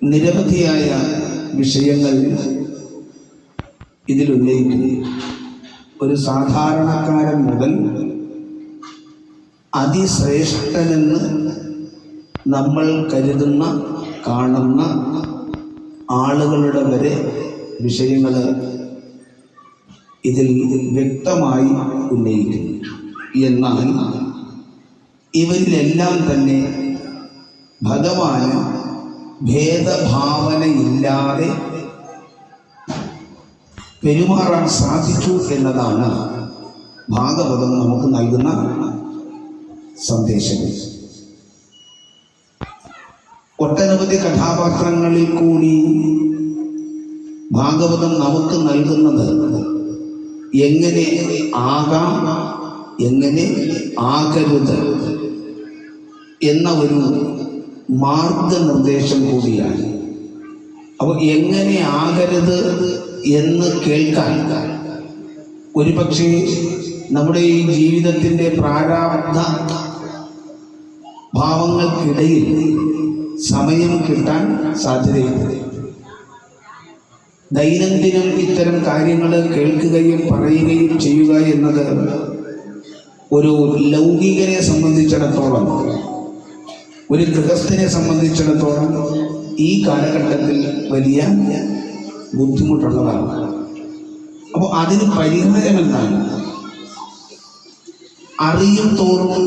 നിരവധിയായ വിഷയങ്ങൾ ഇതിലുന്നയിക്കുന്നു. ഒരു സാധാരണക്കാരൻ മുതൽ അതിശ്രേഷ്ഠനെന്ന് നമ്മൾ കരുതുന്ന കാണുന്ന ആളുകളുടെ വരെ വിഷയങ്ങൾ ഇതിൽ വ്യക്തമായി ഉന്നയിക്കുന്നു. എന്നാൽ ഇവരിലെല്ലാം തന്നെ ഭഗവാന് ഭേദഭാവനയില്ലാതെ പെരുമാറാൻ സാധിച്ചു എന്നതാണ് ഭാഗവതം നമുക്ക് നൽകുന്ന സന്ദേശം. ഒട്ടനവധി കഥാപാത്രങ്ങളിൽ കൂടി ഭാഗവതം നമുക്ക് നൽകുന്നത് എങ്ങനെ ആകാം, എങ്ങനെ ആകരുത് എന്ന ഒരു മാർഗനിർദ്ദേശം കൂടിയാണ്. അപ്പോൾ എങ്ങനെ ആകരുത് എന്ന് കേൾക്കാൻ ഒരുപക്ഷെ നമ്മുടെ ഈ ജീവിതത്തിൻ്റെ പ്രാരാബ്ധ ഭാവങ്ങൾക്കിടയിൽ സമയം കിട്ടാൻ സാധ്യതയുണ്ട്. ദൈനംദിനം ഇത്തരം കാര്യങ്ങൾ കേൾക്കുകയും പറയുകയും ചെയ്യുക എന്നത് ഒരു ലൗകികനെ സംബന്ധിച്ചിടത്തോളം, ഒരു ഗൃഹസ്ഥനെ സംബന്ധിച്ചിടത്തോളം ഈ കാലഘട്ടത്തിൽ വലിയ ബുദ്ധിമുട്ടുള്ളതാണ്. അപ്പോൾ അതിന് പരിഹാരം എന്താണ്? അറിയും തോറും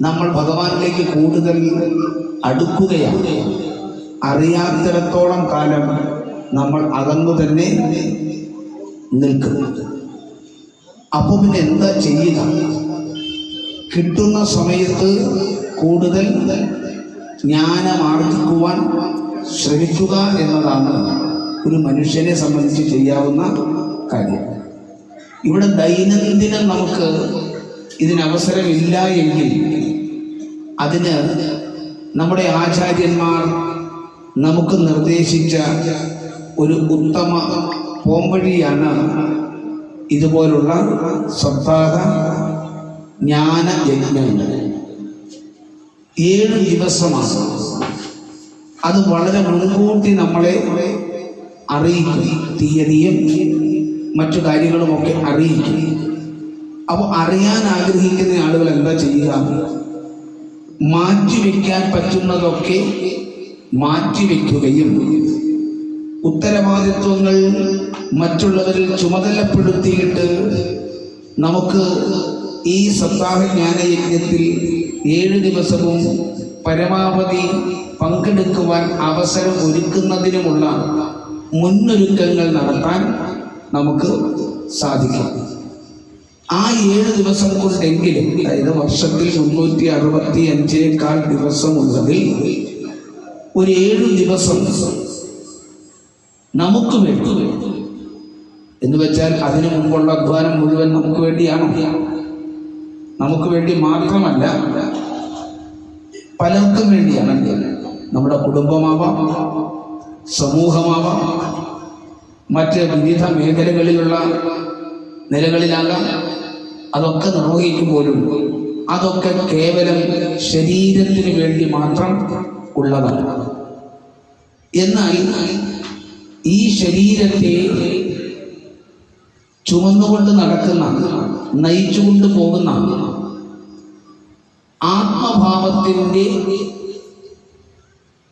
നമ്മൾ ഭഗവാനിലേക്ക് കൂടുതൽ അടുക്കുകയാണ്. അറിയാത്തിടത്തോളം കാലം നമ്മൾ അകന്നു തന്നെ നിൽക്കുന്നു. അപ്പോൾ പിന്നെ എന്താ ചെയ്യുക? കിട്ടുന്ന സമയത്ത് കൂടുതൽ ജ്ഞാനമാർജിക്കുവാൻ ശ്രമിക്കുക എന്നതാണ് ഒരു മനുഷ്യനെ സംബന്ധിച്ച് ചെയ്യാവുന്ന കാര്യം. ഇവിടെ ദൈനംദിനം നമുക്ക് ഇതിനവസരമില്ല എങ്കിൽ അതിന് നമ്മുടെ ആചാര്യന്മാർ നമുക്ക് നിർദ്ദേശിച്ച ഒരു ഉത്തമ പോംവഴിയാണ് ഇതുപോലുള്ള സപ്താഹ ജ്ഞാനയജ്ഞങ്ങൾ. 7 ദിവസമാണ്. അത് വളരെ മുൻകൂട്ടി നമ്മളെ അറിയിക്കും. തീയതിയും മറ്റു കാര്യങ്ങളുമൊക്കെ അറിയിക്കും. അപ്പോൾ അറിയാൻ ആഗ്രഹിക്കുന്ന ആളുകൾ എന്താ ചെയ്യുക? മാറ്റിവെക്കാൻ പറ്റുന്നതൊക്കെ മാറ്റിവെക്കുകയും ഉത്തരവാദിത്വങ്ങൾ മറ്റുള്ളവരിൽ ചുമതലപ്പെടുത്തിയിട്ട് നമുക്ക് ഈ സപ്താഹ ജ്ഞാനയജ്ഞത്തിൽ 7 ദിവസവും പരമാവധി പങ്കെടുക്കുവാൻ അവസരം ഒരുക്കുന്നതിനുമുള്ള മുന്നൊരുക്കങ്ങൾ നടത്താൻ നമുക്ക് സാധിക്കും. ആ 7 ദിവസം കൊണ്ടെങ്കിലും, അതായത് വർഷത്തിൽ 365 ദിവസമുള്ളതിൽ ഒരു 7 ദിവസം നമുക്ക് വേണ്ടി എന്ന് വെച്ചാൽ അതിനു മുമ്പുള്ള അധ്വാനം മുഴുവൻ നമുക്ക് വേണ്ടിയാണോ? നമുക്ക് വേണ്ടി മാത്രമല്ല, പലർക്കും വേണ്ടിയാണ്. നമ്മുടെ കുടുംബമാവാം, സമൂഹമാവാം, മറ്റ് വിവിധ മേഖലകളിലുള്ള നിലകളിലാകാം. അതൊക്കെ നിർവഹിക്കുമ്പോഴും അതൊക്കെ കേവലം ശരീരത്തിന് വേണ്ടി മാത്രം ഉള്ളതാണ്. എന്നാൽ ഈ ശരീരത്തെ ചുമന്നുകൊണ്ട് നടക്കുന്ന, നയിച്ചുകൊണ്ട് പോകുന്ന ആത്മഭാവത്തിൻ്റെ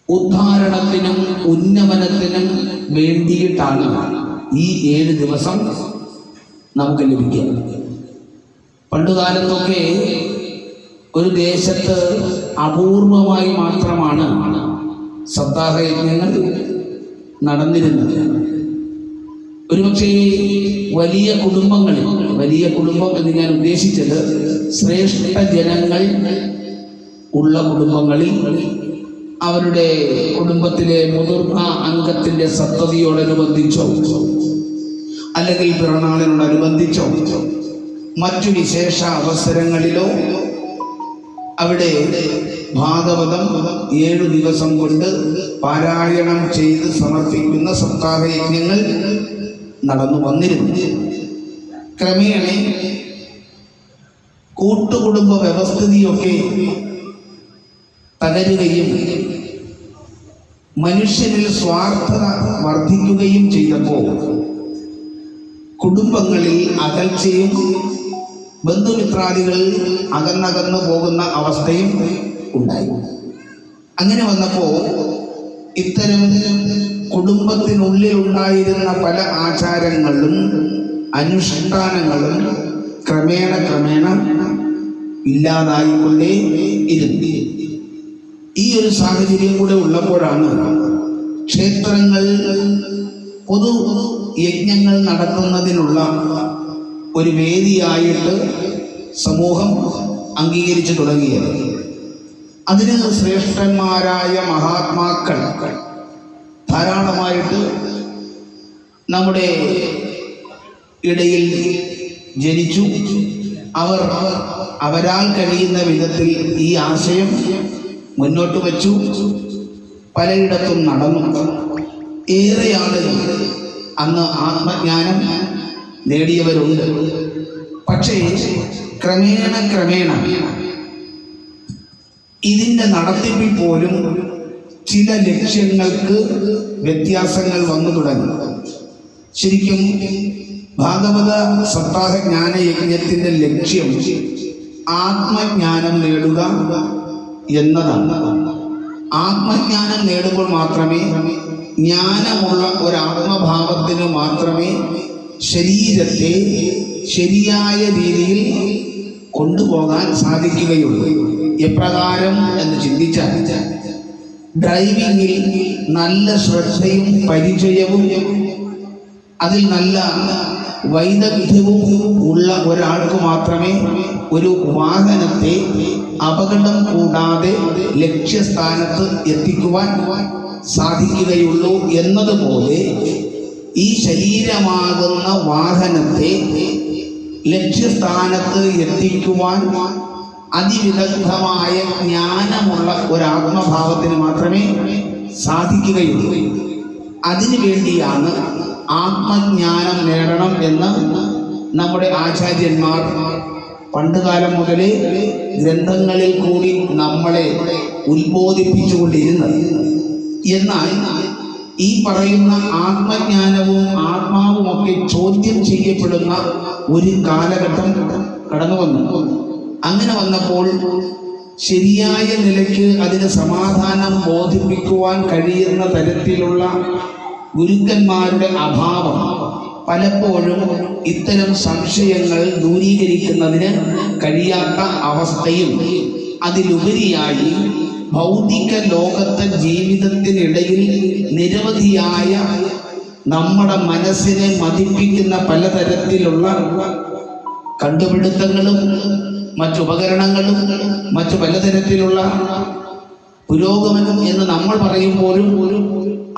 ഉദ്ധാരണത്തിനും ഉന്നമനത്തിനും വേണ്ടിയിട്ടാണ് ഈ 7 ദിവസം നമുക്ക് ലഭിക്കുക. പണ്ടുകാലത്തൊക്കെ ഒരു ദേശത്ത് അപൂർവമായി മാത്രമാണ് സപ്താഹയജ്ഞങ്ങൾ നടന്നിരുന്നത്. ഒരുപക്ഷെ വലിയ കുടുംബങ്ങളിൽ, വലിയ കുടുംബം എന്ന് ഞാൻ ഉദ്ദേശിച്ചത് ശ്രേഷ്ഠ ജനങ്ങൾ ഉള്ള കുടുംബങ്ങളിൽ അവരുടെ കുടുംബത്തിലെ മുതിർന്ന അംഗത്തിൻ്റെ സപ്തതിയോടനുബന്ധിച്ചോ അല്ലെങ്കിൽ പിറന്നാളിനോടനുബന്ധിച്ചോ മറ്റു വിശേഷ അവസരങ്ങളിലോ അവിടെ ഭാഗവതം 7 ദിവസം കൊണ്ട് പാരായണം ചെയ്ത് സമർപ്പിക്കുന്ന സപ്താഹയജ്ഞങ്ങൾ നടന്നു വന്നിരുന്നു. ക്രമേണ കൂട്ടുകുടുംബ വ്യവസ്ഥിതിയൊക്കെ തകരുകയും മനുഷ്യനിൽ സ്വാർത്ഥത വർദ്ധിക്കുകയും ചെയ്തപ്പോൾ കുടുംബങ്ങളിൽ അകൽച്ചയും ബന്ധുമിത്രാദികൾ അകന്നകന്നു പോകുന്ന അവസ്ഥയും ഉണ്ടായി. അങ്ങനെ വന്നപ്പോൾ ഇത്തരം കുടുംബത്തിനുള്ളിൽ ഉണ്ടായിരുന്ന പല ആചാരങ്ങളും അനുഷ്ഠാനങ്ങളും ക്രമേണ ഇല്ലാതായിക്കൊണ്ടേ ഇരുന്നു. ഈ ഒരു സാഹചര്യം കൂടെ ഉള്ളപ്പോഴാണ് ക്ഷേത്രങ്ങൾ പൊതു യജ്ഞങ്ങൾ നടത്തുന്നതിനുള്ള ഒരു വേദിയായിട്ട് സമൂഹം അംഗീകരിച്ചു തുടങ്ങിയത്. അതിന് ശ്രേഷ്ഠന്മാരായ മഹാത്മാക്കൾ ധാരാളമായിട്ട് നമ്മുടെ ഇടയിൽ ജനിച്ചു. അവരാൽ കഴിയുന്ന വിധത്തിൽ ഈ ആശയം മുന്നോട്ട് വച്ചു. പലയിടത്തും നടന്നു. ഏറെ ആളുകൾ അന്ന് ആത്മജ്ഞാനം നേടിയവരുണ്ട്. പക്ഷേ ക്രമേണ ഇതിൻ്റെ നടത്തിപ്പിൽ പോലും ചില ലക്ഷ്യങ്ങൾക്ക് വ്യത്യാസങ്ങൾ വന്നു തുടങ്ങി. ശരിക്കും ഭാഗവത സപ്താഹ ജ്ഞാനയജ്ഞത്തിൻ്റെ ലക്ഷ്യം ആത്മജ്ഞാനം നേടുക എന്നതാണ്. ആത്മജ്ഞാനം നേടുമ്പോൾ മാത്രമേ, ജ്ഞാനമുള്ള ഒരാത്മഭാവത്തിന് മാത്രമേ ശരീരത്തെ ശരിയായ രീതിയിൽ കൊണ്ടുപോകാൻ സാധിക്കുകയുള്ളൂ. എപ്രകാരം എന്ന് ചിന്തിച്ചാൽ, ഡ്രൈവിങ്ങിൽ നല്ല ശ്രദ്ധയും പരിചയവും അതിൽ നല്ല വൈദഗ്ധ്യവും ഉള്ള ഒരാൾക്ക് മാത്രമേ ഒരു വാഹനത്തെ അപകടം കൂടാതെ ലക്ഷ്യസ്ഥാനത്ത് എത്തിക്കുവാൻ സാധിക്കുകയുള്ളൂ എന്നതുപോലെ ഈ ശരീരമാകുന്ന വാഹനത്തെ ലക്ഷ്യസ്ഥാനത്ത് എത്തിക്കുവാൻ അതിവിദഗ്ധമായ ജ്ഞാനമുള്ള ഒരാത്മഭാവത്തിന് മാത്രമേ സാധിക്കുകയുള്ളൂ. അതിനു വേണ്ടിയാണ് ആത്മജ്ഞാനം നേടണം എന്ന് നമ്മുടെ ആചാര്യന്മാർ പണ്ടുകാലം മുതലേ ഗ്രന്ഥങ്ങളിൽ കൂടി നമ്മളെ ഉത്ബോധിപ്പിച്ചുകൊണ്ടിരുന്നത്. എന്നാൽ ഈ പറയുന്ന ആത്മജ്ഞാനവും ആത്മാവുമൊക്കെ ചോദ്യം ചെയ്യപ്പെടുന്ന ഒരു കാലഘട്ടം കടന്നു വന്നു. അങ്ങനെ വന്നപ്പോൾ ശരിയായ നിലയ്ക്ക് അതിന് സമാധാനം ബോധിപ്പിക്കുവാൻ കഴിയുന്ന തരത്തിലുള്ള ഗുരുക്കന്മാരുടെ അഭാവം പലപ്പോഴും ഇത്തരം സംശയങ്ങൾ ദൂരീകരിക്കുന്നതിന് കഴിയാത്ത അവസ്ഥയും, അതിലുപരിയായി ഭൗതിക ലോകത്തെ ജീവിതത്തിനിടയിൽ നിരവധിയായ നമ്മുടെ മനസ്സിനെ മതിപ്പിക്കുന്ന പലതരത്തിലുള്ള കണ്ടുപിടുത്തങ്ങളും മറ്റുപകരണങ്ങളും മറ്റു പലതരത്തിലുള്ള പുരോഗമനം എന്ന് നമ്മൾ പറയുമ്പോഴും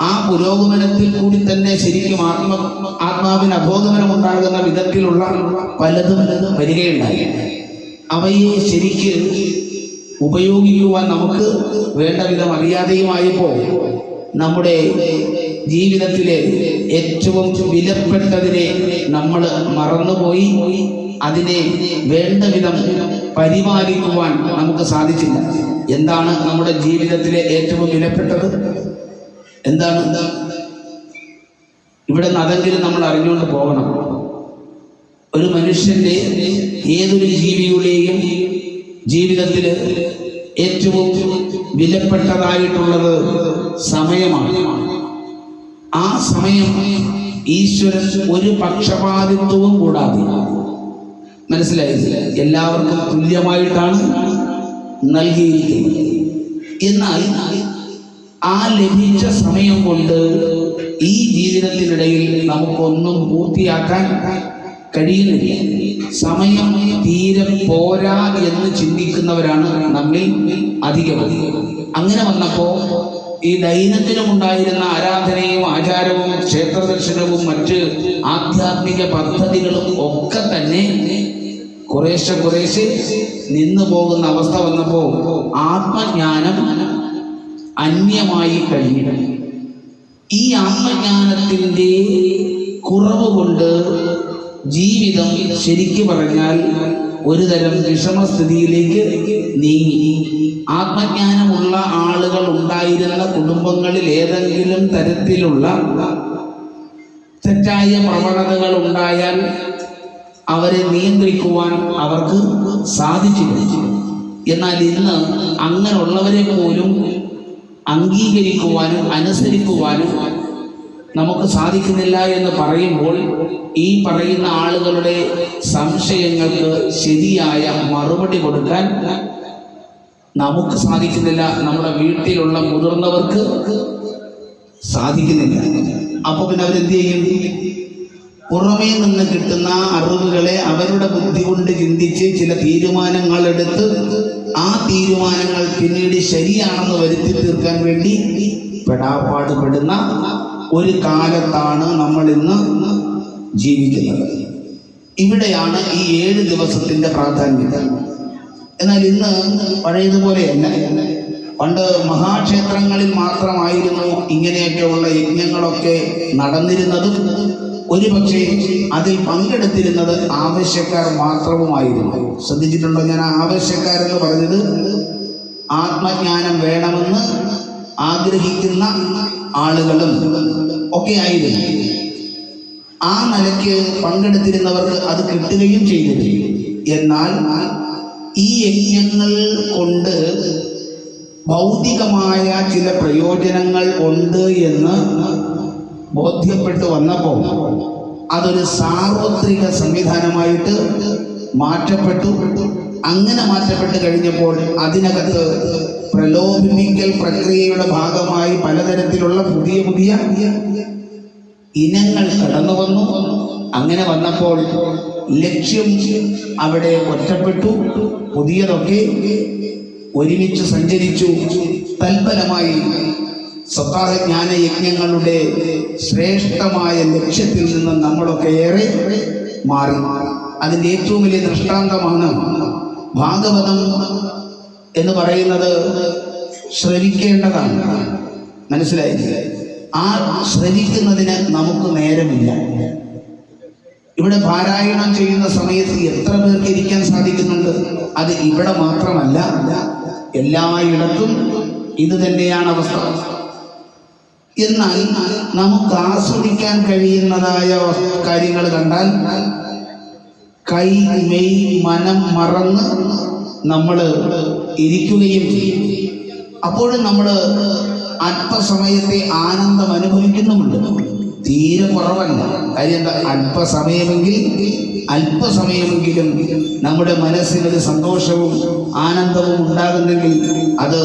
ആ പുരോഗമനത്തിൽ കൂടി തന്നെ ശരിക്കും ആത്മാവിന് അബോധമനം ഉണ്ടാകുന്ന വിധത്തിലുള്ള പലതും വരികയുണ്ടായി. അവയെ ശരിക്ക് ഉപയോഗിക്കുവാൻ നമുക്ക് വേണ്ട വിധം അറിയാതെയുമായപ്പോൾ നമ്മുടെ ജീവിതത്തിലെ ഏറ്റവും വിലപ്പെട്ടതിനെ നമ്മൾ മറന്നുപോയി. അതിനെ വേണ്ട വിധം പരിപാലിക്കുവാൻ നമുക്ക് സാധിച്ചില്ല. എന്താണ് നമ്മുടെ ജീവിതത്തിലെ ഏറ്റവും വിലപ്പെട്ടത്? എന്താണ്? ഇവിടെ നിന്ന് അതെങ്കിലും നമ്മൾ അറിഞ്ഞുകൊണ്ട് പോകണം. ഒരു മനുഷ്യന്റെ, ഏതൊരു ജീവിയുടെയും ജീവിതത്തിൽ ഏറ്റവും വിലപ്പെട്ടതായിട്ടുള്ളത് സമയമാണ്. ആ സമയം ഈശ്വരൻ ഒരു പക്ഷപാതിത്വവും കൂടാതെ, മനസ്സിലായില്ല, എല്ലാവർക്കും തുല്യമായിട്ടാണ് നൽകിയിരിക്കുന്നത്. എന്നാൽ ആ ലഭിച്ച സമയം കൊണ്ട് ഈ ജീവിതത്തിനിടയിൽ നമുക്കൊന്നും പൂർത്തിയാക്കാൻ കഴിയുന്നില്ല. സമയം തീരെ പോരാ എന്ന് ചിന്തിക്കുന്നവരാണ് നമ്മിൽ അധികവും. അങ്ങനെ വന്നപ്പോൾ ഈ ദൈനംദിനമുണ്ടായിരുന്ന ആരാധനയും ആചാരവും ക്ഷേത്രദർശനവും മറ്റ് ആധ്യാത്മിക പദ്ധതികളും ഒക്കെ തന്നെ കുറേശ്ശെ നിന്നു പോകുന്ന അവസ്ഥ വന്നപ്പോൾ ആത്മജ്ഞാനം അന്യമായി കഴിഞ്ഞു. ഈ ആത്മജ്ഞാനത്തിൻ്റെ കുറവ് കൊണ്ട് ജീവിതം ശരിക്കു പറഞ്ഞാൽ ഒരു തരം വിഷമസ്ഥിതിയിലേക്ക് നീങ്ങി. ആത്മജ്ഞാനമുള്ള ആളുകൾ ഉണ്ടായിരുന്ന കുടുംബങ്ങളിൽ ഏതെങ്കിലും തരത്തിലുള്ള തെറ്റായ പ്രവണതകൾ ഉണ്ടായാൽ അവരെ നിയന്ത്രിക്കുവാൻ അവർക്ക് സാധിച്ചില്ല. എന്നാൽ ഇന്ന് അങ്ങനെയുള്ളവരെ പോലും അംഗീകരിക്കുവാനും അനുസരിക്കുവാനും നമുക്ക് സാധിക്കുന്നില്ല എന്ന് പറയുമ്പോൾ ഈ പറയുന്ന ആളുകളുടെ സംശയങ്ങൾക്ക് ശരിയായ മറുപടി കൊടുക്കാൻ നമുക്ക് സാധിക്കുന്നില്ല, നമ്മുടെ വീട്ടിലുള്ള മുതിർന്നവർക്ക് സാധിക്കുന്നില്ല. അപ്പൊ പിന്നെ അവരെന്ത് ചെയ്യും? പുറമേ നിന്ന് കിട്ടുന്ന അറിവുകളെ അവരുടെ ബുദ്ധി കൊണ്ട് ചിന്തിച്ച് ചില തീരുമാനങ്ങൾ എടുത്ത് ആ തീരുമാനങ്ങൾ പിന്നീട് ശരിയാണെന്ന് വരുത്തി തീർക്കാൻ വേണ്ടി പെടാപ്പാടുപെടുന്ന ഒരു കാലത്താണ് നമ്മൾ ഇന്ന് ജീവിക്കുന്നത്. ഇവിടെയാണ് ഈ 7 ദിവസത്തിന്റെ പ്രാധാന്യം. എന്നാൽ ഇന്ന് പഴയതുപോലെയല്ല. പണ്ട് മഹാക്ഷേത്രങ്ങളിൽ മാത്രമായിരുന്നു ഇങ്ങനെയൊക്കെയുള്ള യജ്ഞങ്ങളൊക്കെ നടന്നിരുന്നതും ഒരുപക്ഷെ അതിൽ പങ്കെടുത്തിരുന്നത് ആവശ്യക്കാർ മാത്രവുമായിരുന്നു. ശ്രദ്ധിച്ചിട്ടുണ്ടോ? ഞാൻ ആവശ്യക്കാരെന്ന് പറഞ്ഞത് ആത്മജ്ഞാനം വേണമെന്ന് ആഗ്രഹിക്കുന്ന ആളുകളും ഒക്കെ ആയിരുന്നു. ആ നിലയ്ക്ക് പങ്കെടുത്തിരുന്നവർക്ക് അത് കിട്ടുകയും ചെയ്തിരുന്നു. എന്നാൽ ഈ യജ്ഞങ്ങൾ കൊണ്ട് ഭൗതികമായ ചില പ്രയോജനങ്ങൾ ഉണ്ട് എന്ന് ബോധ്യപ്പെട്ടു വന്നപ്പോൾ അതൊരു സാർവത്രിക സംവിധാനമായിട്ട് മാറ്റപ്പെട്ടു. അങ്ങനെ മാറ്റപ്പെട്ട് കഴിഞ്ഞപ്പോൾ അതിനകത്ത് പ്രലോഭിപ്പിക്കൽ പ്രക്രിയയുടെ ഭാഗമായി പലതരത്തിലുള്ള പുതിയ പുതിയ ഇനങ്ങൾ കടന്നു വന്നു. അങ്ങനെ വന്നപ്പോൾ ലക്ഷ്യം അവിടെ ഒറ്റപ്പെട്ടു. പുതിയതൊക്കെ ഒരുമിച്ച് സഞ്ചരിച്ചു. തൽഫലമായി സത്താഹ ജ്ഞാന യജ്ഞങ്ങളുടെ ശ്രേഷ്ഠമായ ലക്ഷ്യത്തിൽ നിന്ന് നമ്മളൊക്കെ ഏറെ മാറി. അതിൻ്റെ ഏറ്റവും വലിയ ദൃഷ്ടാന്തമാണ് ഭാഗവതം എന്ന് പറയുന്നത്. ശ്രവിക്കേണ്ടതാണ്, മനസ്സിലായില്ല? ആ ശ്രവിക്കുന്നതിന് നമുക്ക് നേരമില്ല. ഇവിടെ പാരായണം ചെയ്യുന്ന സമയത്ത് എത്ര പേർക്ക് ഇരിക്കാൻ സാധിക്കുന്നുണ്ട്? അത് ഇവിടെ മാത്രമല്ല, എല്ലായിടത്തും ഇത് തന്നെയാണ് അവസ്ഥ. എന്നാൽ നമുക്ക് ആസ്വദിക്കാൻ കഴിയുന്നതായ കാര്യങ്ങൾ കണ്ടാൽ കൈ മെയ് മനം മറന്ന് നമ്മൾ ഇരിക്കുകയും ചെയ്യും. അപ്പോഴും നമ്മൾ അല്പസമയത്തെ ആനന്ദം അനുഭവിക്കുന്നുമുണ്ട്. തീരെ കുറവല്ല. കാര്യം എന്താ? അല്പസമയമെങ്കിലും നമ്മുടെ മനസ്സിനൊരു സന്തോഷവും ആനന്ദവും ഉണ്ടാകുന്നെങ്കിൽ അത്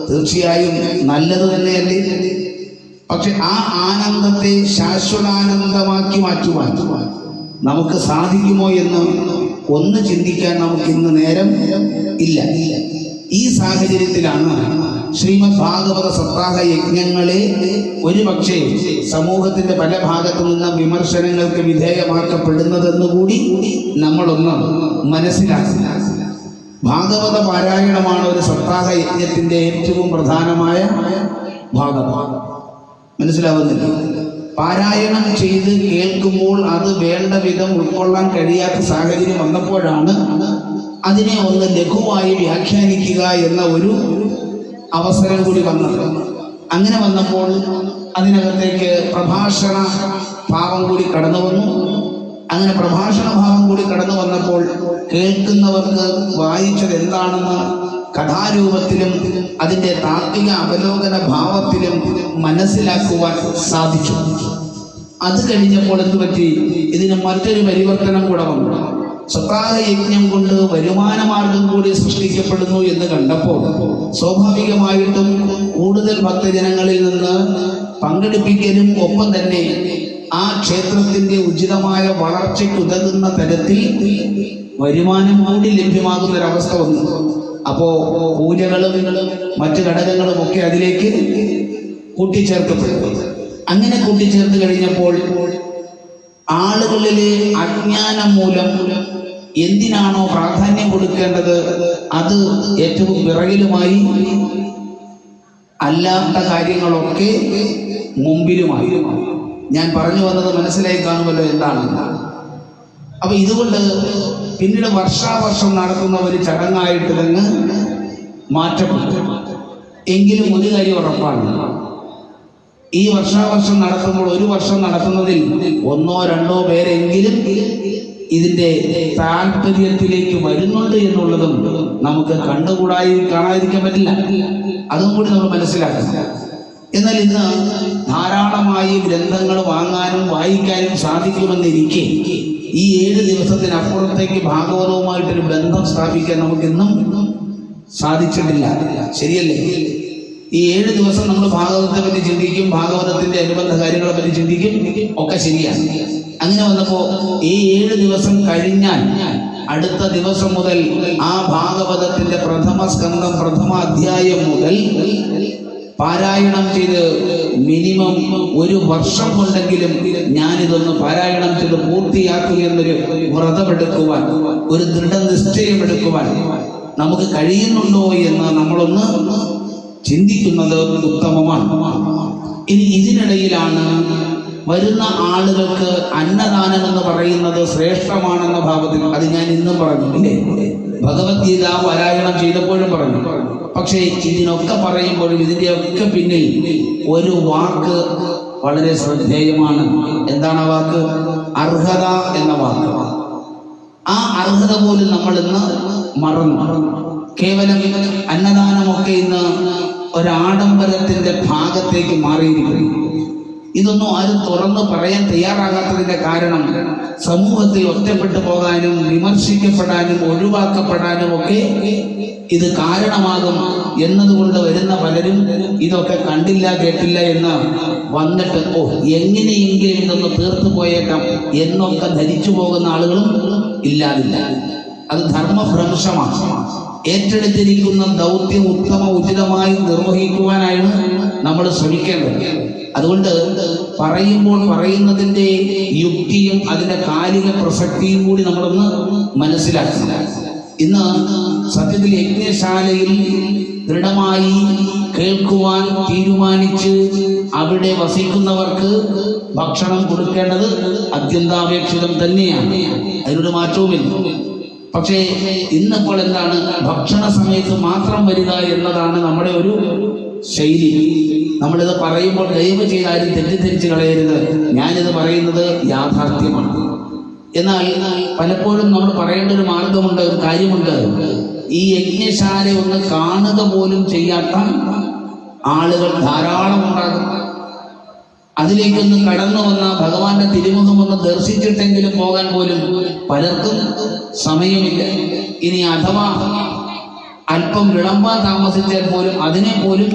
തീർച്ചയായും നല്ലത് തന്നെയല്ലേ? പക്ഷെ ആ ആനന്ദത്തെ ശാശ്വതാനന്ദമാക്കി മാറ്റുവാൻ നമുക്ക് സാധിക്കുമോ എന്ന് ഒന്ന് ചിന്തിക്കാൻ നമുക്ക് ഇന്ന് നേരം ഇല്ല. ഈ സാഹചര്യത്തിലാണ് ശ്രീമദ് ഭാഗവത സപ്താഹ യജ്ഞങ്ങളെ ഒരുപക്ഷെ സമൂഹത്തിന്റെ പല ഭാഗത്തു നിന്ന് വിമർശനങ്ങൾക്ക് വിധേയമാക്കപ്പെടുന്നതെന്ന് കൂടി നമ്മളൊന്ന് മനസ്സിലാക്കുക. ഭാഗവത പാരായണമാണ് ഒരു സപ്താഹ യജ്ഞത്തിന്റെ ഏറ്റവും പ്രധാനമായ ഭാഗം. മനസ്സിലാവുന്നില്ല? പാരായണം ചെയ്ത് കേൾക്കുമ്പോൾ അത് വേണ്ട വിധം ഉൾക്കൊള്ളാൻ കഴിയാത്ത സാഹചര്യം വന്നപ്പോഴാണ് അതിനെ ഒന്ന് ലഘുവായി വ്യാഖ്യാനിക്കുക എന്ന ഒരു അവസരം കൂടി വന്നത്. അങ്ങനെ വന്നപ്പോൾ അതിനകത്തേക്ക് പ്രഭാഷണ ഭാവം കൂടി കടന്നു വന്നു. അങ്ങനെ പ്രഭാഷണ ഭാവം കൂടി കടന്നു വന്നപ്പോൾ കേൾക്കുന്നവർക്ക് വായിച്ചത് എന്താണെന്ന് കഥാരൂപത്തിലും അതിൻ്റെ താത്വിക അവലോകന ഭാവത്തിലും മനസ്സിലാക്കുവാൻ സാധിച്ചു. അത് കഴിഞ്ഞപ്പോൾ എന്ത് പറ്റി? ഇതിന് മറ്റൊരു പരിവർത്തനം കൂടെ വന്നു. സപ്താഹ യജ്ഞം കൊണ്ട് വരുമാനമാർഗം കൂടി സൃഷ്ടിക്കപ്പെടുന്നു എന്ന് കണ്ടപ്പോൾ സ്വാഭാവികമായിട്ടും കൂടുതൽ ഭക്തജനങ്ങളിൽ നിന്ന് പങ്കെടുപ്പിക്കലും ഒപ്പം തന്നെ ആ ക്ഷേത്രത്തിന്റെ ഉചിതമായ വളർച്ചയ്ക്കുതകുന്ന തരത്തിൽ വരുമാനം കൂടി ലഭ്യമാകുന്നൊരവസ്ഥ വന്നു. അപ്പോ പൂജകളും മറ്റു ഘടകങ്ങളും ഒക്കെ അതിലേക്ക് കൂട്ടിച്ചേർക്കപ്പെട്ടു. അങ്ങനെ കൂട്ടിച്ചേർത്ത് കഴിഞ്ഞപ്പോൾ ആളുകളിലെ അജ്ഞാനം മൂലം എന്തിനാണോ പ്രാധാന്യം കൊടുക്കേണ്ടത് അത് ഏറ്റവും പിറകിലുമായി, അല്ലാത്ത കാര്യങ്ങളൊക്കെ മുമ്പിലുമായി. ഞാൻ പറഞ്ഞു വന്നത് മനസ്സിലായി കാണുമല്ലോ എന്താണ്? അപ്പൊ ഇതുകൊണ്ട് പിന്നീട് വർഷാവർഷം നടത്തുന്ന ഒരു ചടങ്ങായിട്ട് തന്നെ മാറ്റപ്പെട്ടു. എങ്കിലും ഒരു കാര്യം ഉറപ്പാണ്, ഈ വർഷാവർഷം നടത്തുമ്പോൾ ഒരു വർഷം നടത്തുന്നതിൽ 1-2 പേരെങ്കിലും ഇതിന്റെ താല്പര്യത്തിലേക്ക് വരുന്നുണ്ട് എന്നുള്ളതും നമുക്ക് കാണാതിരിക്കാൻ പറ്റില്ല. അതും കൂടി നമ്മൾ മനസ്സിലാക്കണം. എന്നാൽ ഇന്ന് ധാരാളമായി ഗ്രന്ഥങ്ങൾ വാങ്ങാനും വായിക്കാനും സാധിക്കുമെന്നിരിക്കെ ഈ 7 ദിവസത്തിനപ്പുറത്തേക്ക് ഭാഗവതവുമായിട്ടൊരു ബന്ധം സ്ഥാപിക്കാൻ നമുക്കിന്നും സാധിച്ചിട്ടില്ല. ശരിയല്ലേ? ഈ 7 ദിവസം നമ്മൾ ഭാഗവതത്തെ പറ്റി ചിന്തിക്കും, ഭാഗവതത്തിന്റെ അനുബന്ധ കാര്യങ്ങളെ പറ്റി ചിന്തിക്കും, ഒക്കെ ശരിയാണ്. അങ്ങനെ വന്നപ്പോ ഈ 7 ദിവസം കഴിഞ്ഞാൽ അടുത്ത ദിവസം മുതൽ ആ ഭാഗവതത്തിന്റെ പ്രഥമ സ്കന്ധം, പ്രഥമ അധ്യായം മുതൽ പാരായണം ചെയ്ത് മിനിമം 1 വർഷം കൊണ്ടെങ്കിലും ഞാനിതൊന്ന് പാരായണം ചെയ്ത് പൂർത്തിയാക്കുക എന്നൊരു വ്രതമെടുക്കുവാൻ, ഒരു ദൃഢനിശ്ചയമെടുക്കുവാൻ നമുക്ക് കഴിയുന്നുണ്ടോ എന്ന് നമ്മളൊന്ന് ചിന്തിക്കുന്നത് ഉത്തമമാണ്. ഇനി ഇതിനിടയിലാണ് വരുന്ന ആളുകൾക്ക് അന്നദാനം എന്ന് പറയുന്നത് ശ്രേഷ്ഠമാണെന്ന ഭാവത്തിൽ, അത് ഞാൻ ഇന്നും പറഞ്ഞില്ലേ, ഭഗവത്ഗീത പാരായണം ചെയ്തപ്പോഴും പറഞ്ഞു. പക്ഷേ ഇതിനൊക്കെ പറയുമ്പോഴും ഇതിൻ്റെയൊക്കെ പിന്നിൽ ഒരു വാക്ക് വളരെ ശ്രദ്ധേയമാണ്. എന്താണ് ആ വാക്ക്? അർഹത എന്ന വാക്ക്. ആ അർഹത പോലും നമ്മൾ ഇന്ന് മറന്നു. കേവലം അന്നദാനമൊക്കെ ഇന്ന് ഒരാഡംബരത്തിന്റെ ഭാഗത്തേക്ക് മാറിയിരിക്കുന്നു. ഇതൊന്നും ആരും തുറന്നു പറയാൻ തയ്യാറാകാത്തതിന്റെ കാരണം സമൂഹത്തിൽ ഒറ്റപ്പെട്ടു പോകാനും വിമർശിക്കപ്പെടാനും ഒഴിവാക്കപ്പെടാനും ഒക്കെ ഇത് കാരണമാകും എന്നതുകൊണ്ട് വരുന്ന പലരും ഇതൊക്കെ കണ്ടില്ല കേട്ടില്ല എന്ന് വന്നിട്ട് എങ്ങനെയെങ്കിലും ഇതൊന്ന് തീർത്തു പോയേക്കാം എന്നൊക്കെ ധരിച്ചു പോകുന്ന ആളുകളും ഇല്ലാതില്ല. അത് ധർമ്മഭ്രംശമാണ്. ഏറ്റെടുത്തിരിക്കുന്ന ദൗത്യം ഉചിതമായി നിർവഹിക്കുവാനാണ് നമ്മൾ ശ്രമിക്കേണ്ടത്. അതുകൊണ്ട് പറയുമ്പോൾ പറയുന്നതിൻ്റെ യുക്തിയും അതിൻ്റെ കാലിക പ്രസക്തിയും കൂടി നമ്മളൊന്ന് മനസ്സിലാക്കുക. ഇന്ന് സത്യത്തിൽ യജ്ഞശാലയിൽ ദൃഢമായി കേൾക്കുവാൻ തീരുമാനിച്ച് അവിടെ വസിക്കുന്നവർക്ക് ഭക്ഷണം കൊടുക്കേണ്ടത് അത്യന്താപേക്ഷിതം തന്നെയാണ്. അതിനൊരു മാറ്റവുമില്ല. പക്ഷേ ഇന്നിപ്പോൾ എന്താണ്, ഭക്ഷണ സമയത്ത് മാത്രം വരിക എന്നതാണ് നമ്മുടെ ഒരു ശൈലി. നമ്മളിത് പറയുമ്പോൾ ദയവ് ചെയ്ത് ആരും തെറ്റിദ്ധരിച്ച് കളയരുത്. ഞാനിത് പറയുന്നത് യാഥാർത്ഥ്യമാണ്. എന്നാൽ പലപ്പോഴും നമ്മൾ പറയേണ്ട ഒരു മാർഗമുണ്ട്, ഒരു കാര്യമുണ്ട്. ഈ യജ്ഞശാല ഒന്ന് കാണുക പോലും ചെയ്യാത്ത ആളുകൾ ധാരാളം ഉണ്ടാകും. അതിലേക്കൊന്ന് കടന്നു വന്ന ഭഗവാന്റെ തിരുമുഖം ഒന്ന് ദർശിച്ചിട്ടെങ്കിലും പോകാൻ പോലും പലർക്കും സമയമില്ല. ഇനി അഥവാ അല്പം വിളമ്പാൻ താമസിച്ചാൽ പോലും അതിനെ പോലും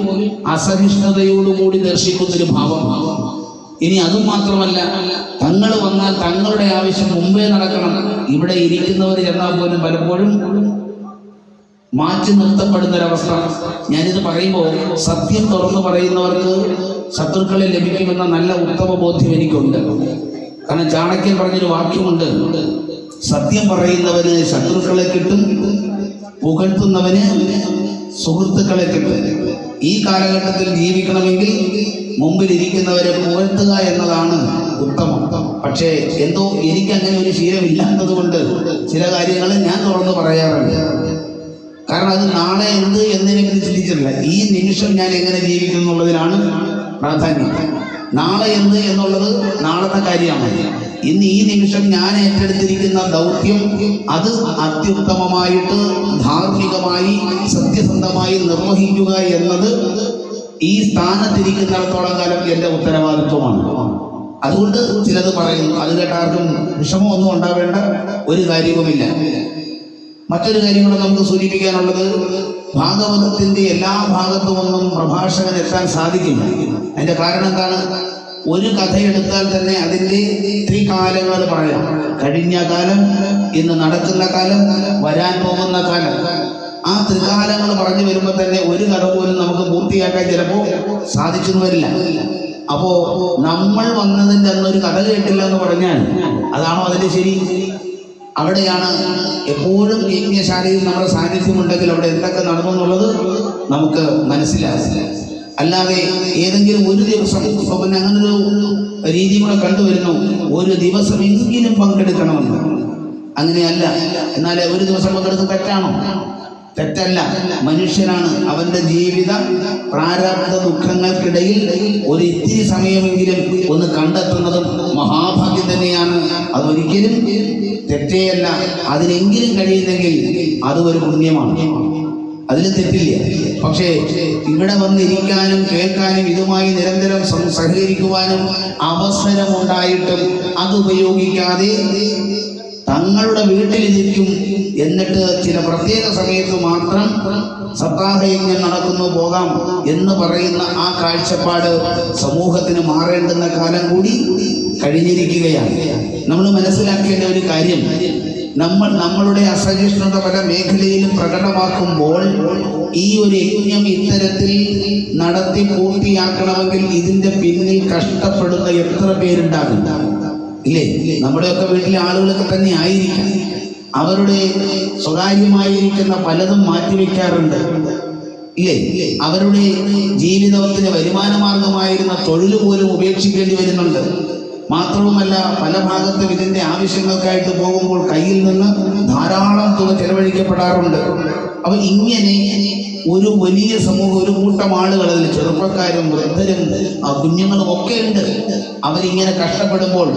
അസഹിഷ്ണുതയോടുകൂടി ദർശിക്കുന്നൊരു ഭാവം. ഇനി അതും മാത്രമല്ല, തങ്ങൾ വന്നാൽ തങ്ങളുടെ ആവശ്യം മുമ്പേ നടക്കണം. ഇവിടെ ഇരിക്കുന്നവർ ചെന്നാൽ പോലും പലപ്പോഴും മാറ്റി നിർത്തപ്പെടുന്നൊരവസ്ഥ. ഞാനിത് പറയുമ്പോൾ സത്യം തുറന്നു പറയുന്നവർക്ക് ശത്രുക്കളെ ലഭിക്കുമെന്ന നല്ല ഉത്തമ ബോധ്യം എനിക്കുണ്ട്. കാരണം ചാണക്യൻ പറഞ്ഞൊരു വാക്യമുണ്ട്, സത്യം പറയുന്നവന് ശത്രുക്കളെ കിട്ടും, പുകഴ്ത്തുന്നവന് സുഹൃത്തുക്കളെ കിട്ടും. ഈ കാലഘട്ടത്തിൽ ജീവിക്കണമെങ്കിൽ മുമ്പിൽ ഇരിക്കുന്നവരെ പുകഴ്ത്തുക എന്നതാണ് ഉത്തമം. പക്ഷേ എന്തോ എനിക്കങ്ങനെ ഒരു ശീലമില്ലാത്തത് കൊണ്ട് ചില കാര്യങ്ങൾ ഞാൻ തുറന്നു പറയാറുണ്ട്. കാരണം അത് നാളെ എന്ത് എന്നതിനെ കുറിച്ച് ചിന്തിച്ചിട്ടില്ല. ഈ നിമിഷം ഞാൻ എങ്ങനെ ജീവിക്കും എന്നുള്ളതിനാണ് പ്രാധാന്യം. നാളെ എന്ത് എന്നുള്ളത് നാളത്തെ കാര്യമാണ്. ഇന്ന് ഈ നിമിഷം ഞാൻ ഏറ്റെടുത്തിരിക്കുന്ന ദൗത്യം അത് അത്യുത്തമമായിട്ട് ധാർമ്മികമായി സത്യസന്ധമായി നിർവഹിക്കുക എന്നത് ഈ സ്ഥാനത്തിരിക്കുന്നിടത്തോളം കാലം എൻ്റെ ഉത്തരവാദിത്വമാണ്. അതുകൊണ്ട് ചിലത് പറയും, അത് കേട്ടാർക്കും വിഷമമൊന്നും ഉണ്ടാവേണ്ട ഒരു കാര്യവുമില്ല. മറ്റൊരു കാര്യം കൂടെ നമുക്ക് സൂചിപ്പിക്കാനുള്ളത്, ഭാഗവതത്തിന്റെ എല്ലാ ഭാഗത്തുമൊന്നും പ്രഭാഷകൻ എത്താൻ സാധിക്കില്ല. അതിന്റെ കാരണം എന്താണ്? ഒരു കഥയെടുത്താൽ തന്നെ അതിൻ്റെ ത്രികാലങ്ങൾ പറയാം. കഴിഞ്ഞ കാലം, ഇന്ന് നടക്കുന്ന കാലം, വരാൻ പോകുന്ന കാലം. ആ ത്രികാലങ്ങൾ പറഞ്ഞു വരുമ്പോൾ തന്നെ ഒരു കഥ പോലും നമുക്ക് പൂർത്തിയാക്കാൻ ചിലപ്പോൾ സാധിച്ചു വരില്ല. അപ്പോ നമ്മൾ വന്നതിൻ്റെ അന്നൊരു കഥ കേട്ടില്ല എന്ന് പറഞ്ഞാൽ അതാണോ അതിൻ്റെ ശരി? അവിടെയാണ് എപ്പോഴും യജ്ഞശാലയിൽ നമ്മുടെ സാന്നിധ്യമുണ്ടെങ്കിൽ അവിടെ എന്തൊക്കെ നടന്നു എന്നുള്ളത് നമുക്ക് മനസ്സിലാകില്ല. അല്ലാതെ ഏതെങ്കിലും ഒരു ദിവസം, ഇപ്പൊ പിന്നെ അങ്ങനൊരു രീതി കൂടെ കണ്ടുവരുന്നു, ഒരു ദിവസം എങ്കിലും പങ്കെടുക്കണമെന്ന്. അങ്ങനെയല്ല. എന്നാൽ ഒരു ദിവസം പങ്കെടുത്ത് തെറ്റാണോ? തെറ്റല്ല. മനുഷ്യനാണ്. അവന്റെ ജീവിത പ്രാരബ്ധ ദുഃഖങ്ങൾക്കിടയിൽ ഒരു ഇത്തിരി സമയമെങ്കിലും ഒന്ന് കണ്ടെത്തുന്നതും മഹാഭാഗ്യം തന്നെയാണ്. അതൊരിക്കലും തെറ്റേയല്ല. അതിനെങ്കിലും കഴിയുന്നെങ്കിൽ അത് ഒരു പുണ്യമാണ്, അതിൽ തെറ്റില്ല. പക്ഷേ ഇവിടെ വന്നിരിക്കാനും കേൾക്കാനും ഇതുമായി നിരന്തരം സഹകരിക്കുവാനും അവസരമുണ്ടായിട്ടും അത് ഉപയോഗിക്കാതെ തങ്ങളുടെ വീട്ടിലിരിക്കും, എന്നിട്ട് ചില പ്രത്യേക സമയത്ത് മാത്രം സപ്താഹയജ്ഞം നടക്കുന്നു, പോകാം എന്ന് പറയുന്ന ആ കാഴ്ചപ്പാട് സമൂഹത്തിന് മാറേണ്ടുന്ന കാലം കൂടി കഴിഞ്ഞിരിക്കുകയാണ്. നമ്മൾ മനസ്സിലാക്കേണ്ട ഒരു കാര്യം, നമ്മളുടെ അസഹിഷ്ണുത പല മേഖലയിലും പ്രകടമാക്കുമ്പോൾ ഈ ഒരു യജ്ഞം ഇത്തരത്തിൽ നടത്തി പൂർത്തിയാക്കണമെങ്കിൽ ഇതിന്റെ പിന്നിൽ കഷ്ടപ്പെടുന്ന എത്ര പേരുണ്ടാകും ഇല്ലേ? നമ്മുടെയൊക്കെ വീട്ടിലെ ആളുകളൊക്കെ തന്നെ ആയിരിക്കാം. അവരുടെ സ്വകാര്യമായിരിക്കുന്ന പലതും മാറ്റിവെക്കാറുണ്ട് ഇല്ലേ? അവരുടെ ജീവിതത്തിന് വരുമാന മാർഗമായിരുന്ന തൊഴിൽ പോലും ഉപേക്ഷിക്കേണ്ടി വരുന്നുണ്ട്. മാത്രവുമല്ല, പല ഭാഗത്തും ഇതിന്റെ ആവശ്യങ്ങൾക്കായിട്ട് പോകുമ്പോൾ കയ്യിൽ നിന്ന് ധാരാളം തുക ചെലവഴിക്കപ്പെടാറുണ്ട്. അപ്പൊ ഇങ്ങനെ ഒരു വലിയ സമൂഹം, ഒരു കൂട്ടം ആളുകൾ, അതിൽ ചെറുപ്പക്കാരും വൃദ്ധരും കുഞ്ഞുങ്ങളും ഒക്കെ ഉണ്ട്. അവരിങ്ങനെ കഷ്ടപ്പെടുമ്പോൾ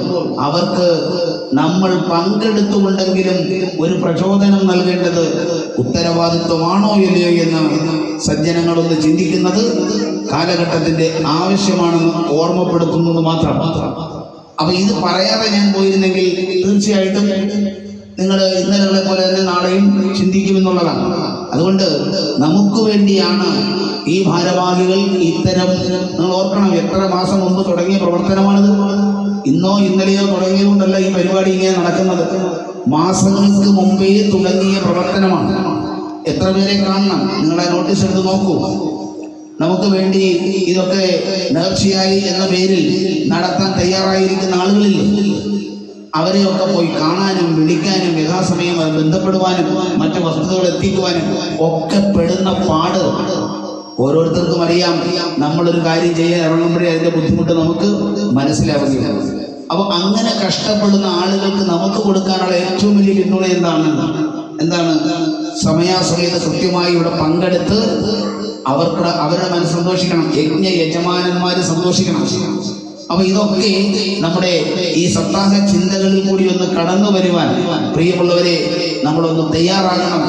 അവർക്ക് നമ്മൾ പങ്കെടുത്തുകൊണ്ടെങ്കിലും ഒരു പ്രചോദനം നൽകേണ്ടത് ഉത്തരവാദിത്വമാണോ ഇല്ലയോ എന്ന് സജ്ജനങ്ങളൊന്ന് ചിന്തിക്കുന്നത് കാലഘട്ടത്തിന്റെ ആവശ്യമാണെന്ന് ഓർമ്മപ്പെടുത്തുന്നത് മാത്രം. അപ്പൊ ഇത് പറയാതെ ഞാൻ പോയിരുന്നെങ്കിൽ തീർച്ചയായിട്ടും നിങ്ങൾ ഇന്നലെ പോലെ തന്നെ നാളെയും ചിന്തിക്കുമെന്നുള്ളതാണ്. അതുകൊണ്ട് നമുക്ക് വേണ്ടിയാണ് ഈ ഭാരവാഹികൾ ഇത്തരം, നിങ്ങൾ ഓർക്കണം, എത്ര മാസം മുമ്പ് തുടങ്ങിയ പ്രവർത്തനമാണിത്. ഇന്നോ ഇന്നലെയോ തുടങ്ങിയതുകൊണ്ടല്ല ഈ പരിപാടി ഇങ്ങനെ നടക്കുന്നത്. മാസങ്ങൾക്ക് മുമ്പേ തുടങ്ങിയ പ്രവർത്തനമാണ്. എത്ര പേരെ കാണണം? നിങ്ങളെ നോട്ടീസ് എടുത്ത് നോക്കൂ. നമുക്ക് വേണ്ടി ഇതൊക്കെ നേർച്ചയായി എന്ന പേരിൽ നടത്താൻ തയ്യാറായിരിക്കുന്ന ആളുകളില്ലേ? അവരെയൊക്കെ പോയി കാണാനും വിളിക്കാനും യഥാസമയം ബന്ധപ്പെടുവാനും മറ്റു വസ്തുതകൾ എത്തിക്കുവാനും ഒക്കെ പെടുന്ന പാട് ഓരോരുത്തർക്കും അറിയാം. നമ്മളൊരു കാര്യം ചെയ്യാൻ ഇറങ്ങുമ്പോഴേ അതിന്റെ ബുദ്ധിമുട്ട് നമുക്ക് മനസ്സിലാവുകയില്ല. അപ്പൊ അങ്ങനെ കഷ്ടപ്പെടുന്ന ആളുകൾക്ക് നമുക്ക് കൊടുക്കാനുള്ള ഏറ്റവും വലിയ പിന്തുണ എന്താണ്? സമയാസമയത്ത് കൃത്യമായി ഇവിടെ പങ്കെടുത്ത് അവരുടെ മനസ്സ് സന്തോഷിക്കണം, യജ്ഞ യജമാനന്മാര് സന്തോഷിക്കണം. അപ്പൊ ഇതൊക്കെ നമ്മുടെ ഈ സപ്താഹ ചിന്തകളിൽ കൂടി ഒന്ന് കടന്നു വരുവാൻ പ്രിയമുള്ളവരെ നമ്മളൊന്ന് തയ്യാറാകണം.